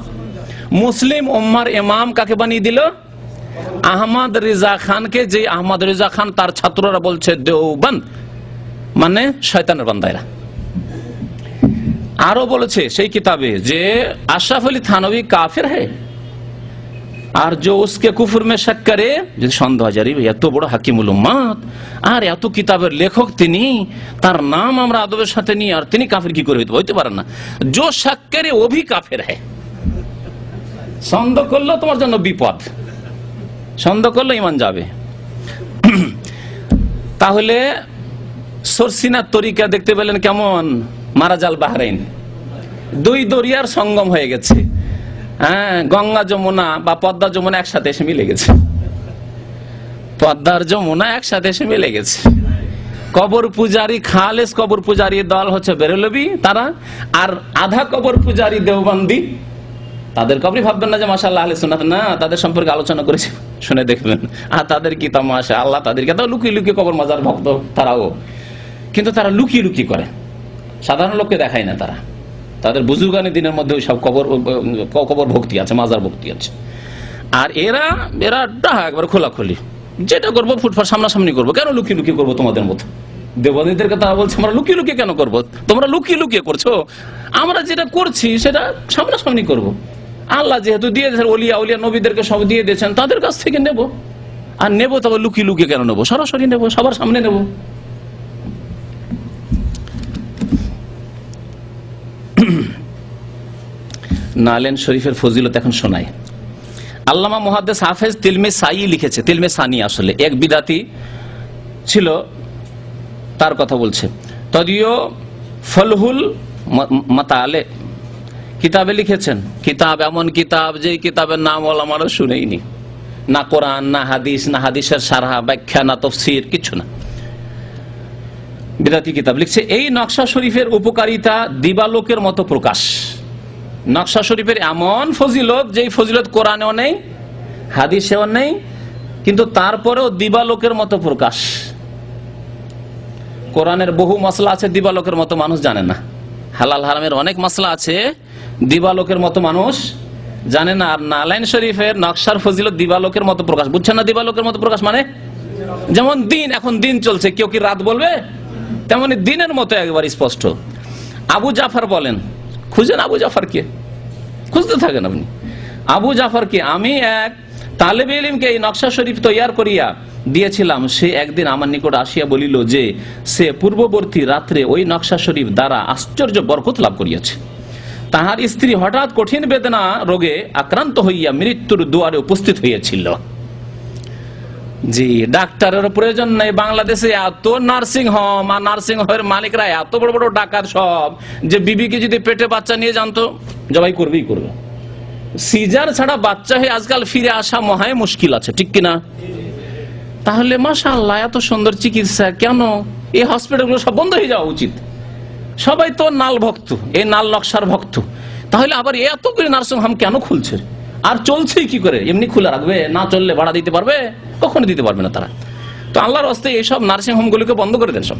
মুসলিম উম্মার ইমাম কাকে বানিয়ে দিল? আহমদ রেজা খানকে। যে আহমদ রেজা খান তার ছাত্ররা বলছে দেওবন্দ, মানে শয়তানের বান্দা এরা। আরো বলেছে সেই কিতাবে যে আশরাফ আলী থানভী কাফির है আর जो उसके কুফর में शक करे, যদি সন্দেহ জারি এত বড় হাকিমুল উম্মাত আর এত কিতাবের লেখক তিনি, তার নাম আমরা আদবের সাথে নিয়ে আর তিনি কাফির কি করে হইতে পারেন না। जो शक करे वो भी काफिर है। সন্দেহ করলে তোমার জন্য বিপদ, সন্দেহ করলে ঈমান যাবে। তাহলে সরসিনার তরিকা দেখতে পেলেন কেমন? মারাজাল বাহরাইন, দুই দরিয়ার সঙ্গম হয়ে গেছে। হ্যাঁ, গঙ্গা যমুনা বা পদ্মা যমুনা একসাথে এসে মিলে গেছে, পদ্মার যমুনা একসাথে এসে মিলে গেছে। কবর পূজারী, খালেস কবর পূজারী দল হচ্ছে বেরেলভি তারা, আর আধা কবর পূজারী দেওবন্দি। তাদের কবরই ভাববেন না যে মাশাআল্লাহ আহলে সুন্নাত, না, তাদের সম্পর্কে আলোচনা করেছি, শুনে দেখবেন। আর তাদের কি তামাশা, আল্লাহ তাদেরকে তো লুকিয়ে লুকিয়ে কবর মাজার ভক্ত তারাও, কিন্তু তারা লুকিয়ে লুকিয়ে করে, সাধারণ লোককে দেখায় না। তারা তাদের বুজুর্গানি দিনের মধ্যে ওই সব কবর ভক্তি আছে, মাজার ভক্তি আছে। আর এরা একবার খোলাখুলি যেটা করবো ফুটফাট সামনাসামনি করবো। কেন লুকিয়ে লুকিয়ে করবো তোমাদের মতো? দেববন্দীদেরকে তারা বলছে আমরা লুকিয়ে লুকিয়ে কেন করবো? তোমরা লুকিয়ে লুকিয়ে করছো, আমরা যেটা করছি সেটা সামনাসামনি করবো। আল্লাহ যেহেতু দিয়ে দিয়েছেন, ওলিয়া উলিয়া নবীদেরকে সব দিয়ে দিয়েছেন, তাদের কাছ থেকে নেব। আর নেবো তবে লুকিয়ে লুকিয়ে কেন নেবো? সরাসরি নেবো, সবার সামনে নেব। নালেন শরীফের ফজিলত এখন শোনায়। আল্লামা মুহাদ্দিস হাফেজ তিলমে সাই লিখেছে, তিলমে সানি আসলে এক বিদাতি ছিল, তার কথা বলছে। তদিও ফলহুল মাতালে কিতাবে লিখেছেন, কিতাব এমন কিতাব যে কিতাবের নাম ওলামারা শুনেইনি, না কোরআন, না হাদিস, না হাদিসের সারহা ব্যাখ্যা, না তফসির, কিছু না। বিদাতি কিতাব লিখছে, এই নকশা শরীফের উপকারিতা দিবালোকের মতো প্রকাশ। নকশা শরীফের এমন ফজিলত, যেই ফজিলত কোরআনেও নেই, হাদিসেও নেই, কিন্তু তারপরেও দিবালোকের মতো প্রকাশ। কোরআনের বহু মসলা আছে দিবালোকের মতো মানুষ জানে না, হালাল হারামের অনেক মসলা আছে দিবালোকের মতো মানুষ জানে না। আর নালাইন শরীফের নকশার ফজিলত দিবালোকের মতো প্রকাশ। বুঝছেন না দিবালোকের মতো প্রকাশ মানে? যেমন দিন, এখন দিন চলছে, কেউ কি রাত বলবে? তেমনি দিনের মতো একবার স্পষ্ট। আবু জাফর বলেন, খুঁজেন আবু জাফরকে, খুঁজতে থাকেন আপনি। আবু জাফরকে আমি এক তালেবে ইলমকে এই নকশা শরীফ তৈয়ার করিয়া দিয়েছিলাম। সে একদিন আমার নিকট আসিয়া বলিল যে সে পূর্ববর্তী রাত্রে ওই নকশা শরীফ দ্বারা আশ্চর্য বরকত লাভ করিয়াছে। তাহার স্ত্রী হঠাৎ কঠিন বেদনা রোগে আক্রান্ত হইয়া মৃত্যুর দুয়ারে উপস্থিত হইয়াছিল। জি, ডাক্তারের প্রয়োজন নেই। বাংলাদেশে এত নার্সিং হোম, আর নার্সিং হোমের মালিকরা এত বড় বড় ডাকাত সব, যে বিবিকে যদি পেটে বাচ্চা নিয়ে জানতো জবাই করবেই করবে। সিজার ছাড়া বাচ্চা হয়ে আজকাল ফিরে আসা মহায় মুশকিল আছে, ঠিক কিনা? তাহলে মাশাআল্লাহ এত সুন্দর চিকিৎসা, কেন এই হসপিটালগুলো সব বন্ধ হয়ে যাওয়া উচিত? সবাই তো নাল ভক্ত, এই নাল নকশার ভক্ত, তাহলে আবার এত করে নার্সিং হোম কেন খুলছে? আর চলছেই কি করে? এমনি খুলে রাখবে? না চললে ভাড়া দিতে পারবে? কখনো দিতে পারবে না তারা। তো আল্লাহর হস্তে এইসব নার্সিং হোমগুলোকে বন্ধ করে দেন সব।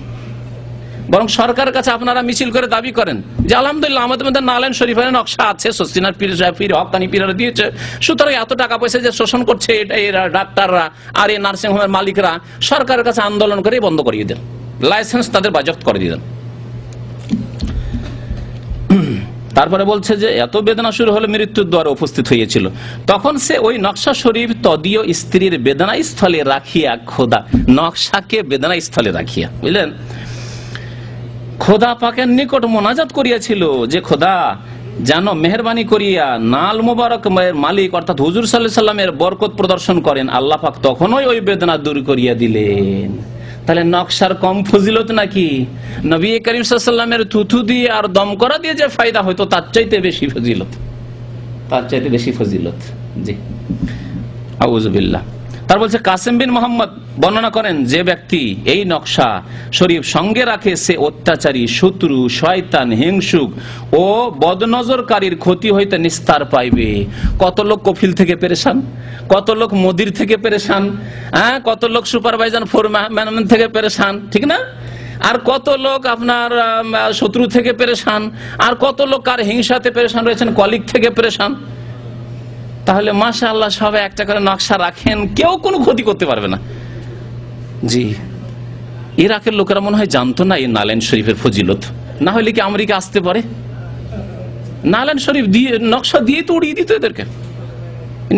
বরং সরকারের কাছে আপনারা মিছিল করে দাবি করেন যে আলহামদুলিল্লাহ আমাদের মধ্যে নালাইন শরীফের নকশা আছে, সস্তিনার পীর সাহেব, পীর হক্কানি পীররা দিয়েছে, সুতরাং এত টাকা পয়সা যে শোষণ করছে এটা এরা ডাক্তাররা আর এই নার্সিং হোমের মালিকরা, সরকারের কাছে আন্দোলন করে বন্ধ করিয়ে দেন, লাইসেন্স তাদের বাজেয়াপ্ত করে দিয়ে দেন। তারপরে বলছে যে এত বেদনা শুরু হলে মৃত্যুর দ্বারে উপস্থিত হয়েছিল। তখন সে ওই নকশা শরীফ তদীয় স্ত্রীর বেদনা স্থলে রাখিয়া, খোদা নকশাকে বেদনা স্থলে রাখিয়া, বুঝলেন, খোদা পাকের নিকট মোনাজাত করিয়াছিল যে খোদা যেন মেহরবানি করিয়া নাল মুবারক মালিক অর্থাৎ হুজুর সাল্লাল্লাহু আলাইহি সাল্লামের বরকত প্রদর্শন করেন। আল্লাহ পাক তখনই ওই বেদনা দূর করিয়া দিলেন। তাহলে নকশার কম ফজিলত নাকি? নবী করিম সাল্লাল্লাহু আলাইহি সাল্লামের থুথু দিয়ে আর দম করা দিয়ে যে ফায়দা হয়তো তার চাইতে বেশি ফজিলত, তার চাইতে বেশি ফজিলত। জি, আউযুবিল্লাহ। তার বলছে কাসিম বিন মোহাম্মদ বর্ণনা করেন, যে ব্যক্তি এই নকশা শরীফ সঙ্গে রাখে সে অত্যাচারী, শত্রু, শয়তান, হিংসুক ও বদনজরকারীর ক্ষতি হইতে নিস্তার পাইবে। কত লোক কফিল থেকে পেরেশান, কত লোক মদির থেকে পেরেশান, হ্যাঁ, কত লোক সুপারভাইজার ফোরম্যান থেকে পেরেশান, ঠিক না? আর কত লোক আপনার শত্রু থেকে পেরেশান, আর কত লোক কার হিংসাতে পেরেশান রয়েছেন, কলিগ থেকে পেরেশান। তাহলে মাশাআল্লাহ সবাই 1টা করে নকশা রাখেন, কেউ কোনো ক্ষতি করতে পারবে না। জি, ইরাকের লোকেরা মনে হয় জানতো না এই নালেন শরীফের ফজিলত, না হলে কি আমেরিকা আসতে পারে? নালেন শরীফ দিয়ে নকশা দিয়ে তো উড়িয়ে দিত, এদেরকে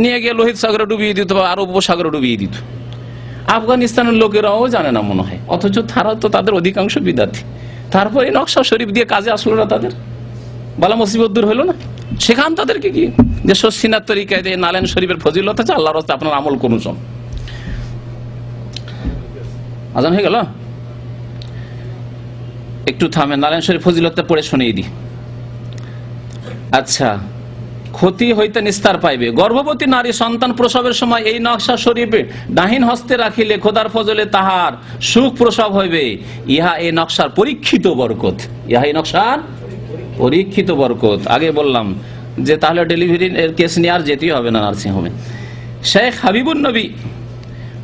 নিয়ে গিয়ে লোহিত সাগরে ডুবিয়ে দিত বা আরব উপসাগরে ডুবিয়ে দিত। আফগানিস্তানের লোকেরাও জানে না মনে হয়, অথচ তারা তো তাদের অধিকাংশ বিদ্যার্থী। তারপরে নকশা শরীফ দিয়ে কাজে আসলো না, তাদের বালা মুসিবত দূর হইল না? সেখান তাদেরকে কি যে শর্ষিনার তরিকায় যে নালেন শরীফের ফজিলত আছে, আল্লাহর রাস্তায় আপনার আমল করুন। সব আজান হয়ে গেল, একটু থামেন, নালেন শরীফ ফজিলতটা পড়ে শুনিয়ে দিই। আচ্ছা, ক্ষতি হইতে নিস্তার পাইবে। গর্ভবতী নারী সন্তান প্রসবের সময় এই নকশা শরীফে ডাহিন হস্তে রাখিলে খোদার ফজলে তাহার সুখ প্রসব হইবে। ইহা এই নকশার পরীক্ষিত বরকত। ইহা এই নকশার পরীক্ষিত বরকত। আগে বললাম যে তাহলে ডেলিভারি কেস নিয়ে আর যেতেই হবে না নার্সিং হোমে। শেখ হাবিবুন নবী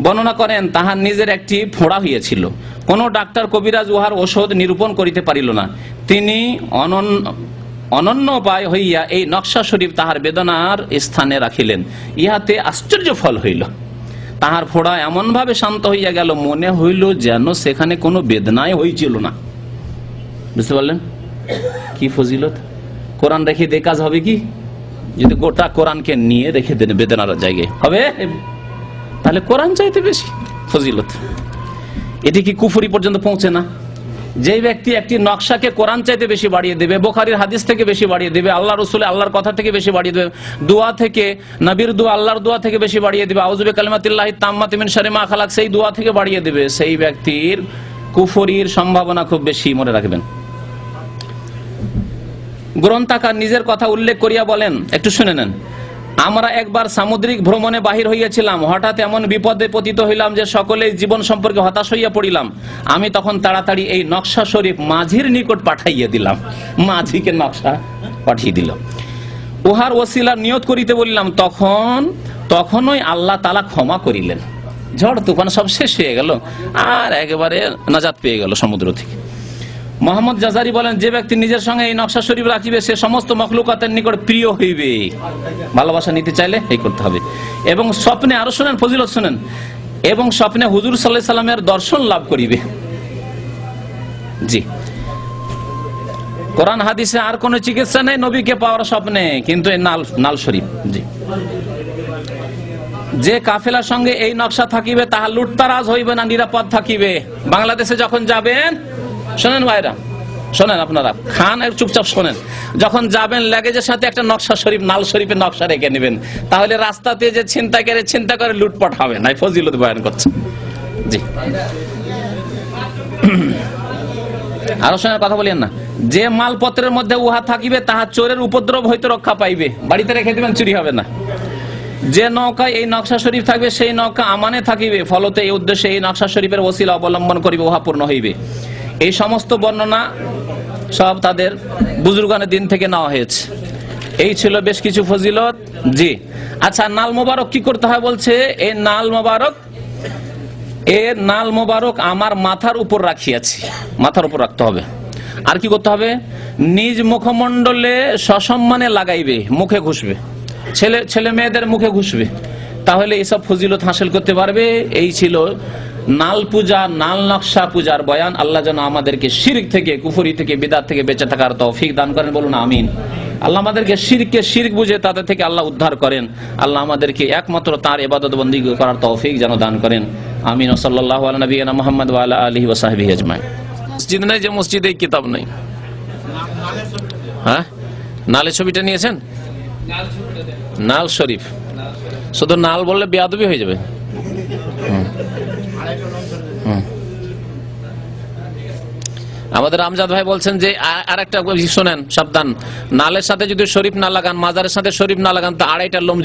বর্ণনা করেন, তাহার নিজের একটি ফোঁড়া হইয়াছিল, কোন ডাক্তার কবিরাজ উহার ঔষধ নিরূপণ করিতে পারিল না। তিনি অনন্য উপায় হইয়া এই নকশা শরীফ তাহার বেদনার স্থানে রাখিলেন। ইহাতে আশ্চর্য ফল হইল। তাহার ফোঁড়া এমন ভাবে শান্ত হইয়া গেল, মনে হইল যেন সেখানে কোনো বেদনাই হইছিল না। বুঝতে পারলেন কি ফজিলত? কোরআন রেখে দিয়ে কাজ হবে কি? যদি গোটা কোরআনকে নিয়ে রেখে দেন বেদনার জায়গায় হবে, তাহলে কোরআন চাইতে বেশি ফজিলত। এটি কি কুফরি পর্যন্ত পৌঁছে না? যে ব্যক্তি একটি নকশাকে কোরআন চাইতে বেশি বাড়িয়ে দেবে, বুখারীর হাদিস থেকে বেশি বাড়িয়ে দেবে, আল্লাহ রসুল আল্লাহর কথা থেকে বেশি বাড়িয়ে দেবে, দোয়া থেকে, নবীর দোয়া, আল্লাহর দোয়া থেকে বেশি বাড়িয়ে দেবে, আউযু বিকালিমাতিল্লাহি তাম্মাতি মিন শাররি মা খালাক, সেই দোয়া থেকে বাড়িয়ে দেবে, সেই ব্যক্তির কুফরির সম্ভাবনা খুব বেশি, মনে রাখবেন। গ্রন্থাকার নিজের কথা উল্লেখ করিয়া বলেন, একটু শুনে নেন। আমরা একবার সামুদ্রিক ভ্রমণে বাহির হইয়াছিলাম, হঠাৎ এমন বিপদে পতিত হইলাম যে সকলেই জীবন সম্পর্কে হতাশ হইয়া পড়িলাম। আমি তখন তাড়াতাড়ি এই নকশা শরীফ মাঝির নিকট পাঠাইয়া দিলাম। মাঝিকে নকশা পাঠিয়ে দিল। উহার ওসিলা নিয়ত করিতে বলিলাম, তখনই আল্লাহ তাআলা ক্ষমা করিলেন। ঝড় তুফান সব শেষ হয়ে গেল, আর একেবারে নাজাত পেয়ে গেল সমুদ্র থেকে। মোহাম্মদ জাজারি বলেন, যে ব্যক্তি নিজের সঙ্গে এই নকশা শরীফ রাখিবে সে সমস্ত মখলুকাতের নিকট প্রিয় হইবে। ভালোবাসা নিতে চাইলে এই করতে হবে। এবং স্বপ্নে, আরো শুনেন ফজিলত শুনেন, এবং স্বপ্নে হুজুর সাল্লাল্লাহু আলাইহি সাল্লামের দর্শন লাভ করিবে। জি, কোরআন হাদিসে আর কোন চিকিৎসা নেই নবীকে পাওয়ার স্বপ্নে, কিন্তু এই নাল শরীফ। জি, যে কাফেলার সঙ্গে এই নকশা থাকিবে তাহা লুটতারাজ হইবে না, নিরাপদ থাকিবে। বাংলাদেশে যখন যাবেন, শোনেন ভাইরা, শোনেন, আপনারা খান আর চুপচাপ শোনেন, যখন যাবেন লাগেজের সাথে একটা নকশা শরীফ, নাল শরীফের নকশা রেখে নেবেন, তাহলে রাস্তাতে যে চিন্তা করে লুটপাট হবে না। ফজিলত বয়ান করছে। জি, আরো শোনার কথা বলেন না। যে মালপত্রের মধ্যে উহা থাকিবে তাহা চোরের উপদ্রব হইতে রক্ষা পাইবে। বাড়িতে রেখে দিবেন, চুরি হবে না। যে নৌকায় এই নকশা শরীফ থাকবে সেই নৌকা আমানে থাকিবে, ফলতে এই উদ্দেশ্যে এই নকশা শরীফের ওসিলা অবলম্বন করিবে, উহা পূর্ণ হইবে। এই সমস্ত বর্ণনা সব তাদের বুজুর্গানের দিন থেকে নেওয়া হয়েছে। এই ছিল বেশ কিছু ফজিলত। জি, আচ্ছা, নাল মোবারক কি করতে হয় বলছে? এই নাল মোবারক আমার মাথার উপর রাখিয়াছি, মাথার উপর রাখতে হবে। আর কি করতে হবে? নিজ মুখমণ্ডলে সসম্মানে লাগাইবে, মুখে ঘুষবে, ছেলে মেয়েদের মুখে ঘুষবে, তাহলে এইসব ফজিলত হাসিল করতে পারবে। এই ছিল নাল পূজা, নাল নকশা পূজার বয়ান। আল্লাহ যেন আমাদেরকে শিরক থেকে, কুফরি থেকে, বিদআত থেকে বেঁচে থাকার তৌফিক দান করেন, বলুন আমিন। আল্লাহ আমাদেরকে শিরককে শিরক বুঝে তাদের থেকে আল্লাহ উদ্ধার করেন। আল্লাহ আমাদেরকে একমাত্র তার ইবাদত বন্দেগী করার তৌফিক যেন দান করেন, আমিন। সাল্লাল্লাহু আলা নবিয়িনা মুহাম্মদ ওয়া আলা আলিহি ওয়া সাহবিহি আজমাইন। মসজিদ নাই যে মসজিদে কিতাব নাই? হ্যাঁ, নালের ছবিটা নিয়েছেন? নাল শরীফ, শুধু নাল বললে বেয়াদবি হয়ে যাবে। আমাদের আমজাদ ভাই বলছেন যে আর একটা শোনেন, সাবধান, নালের সাথে যদি শরীফ না লাগান, মাজারের সাথে শরীফ না লাগান, তো 2.5টা লোম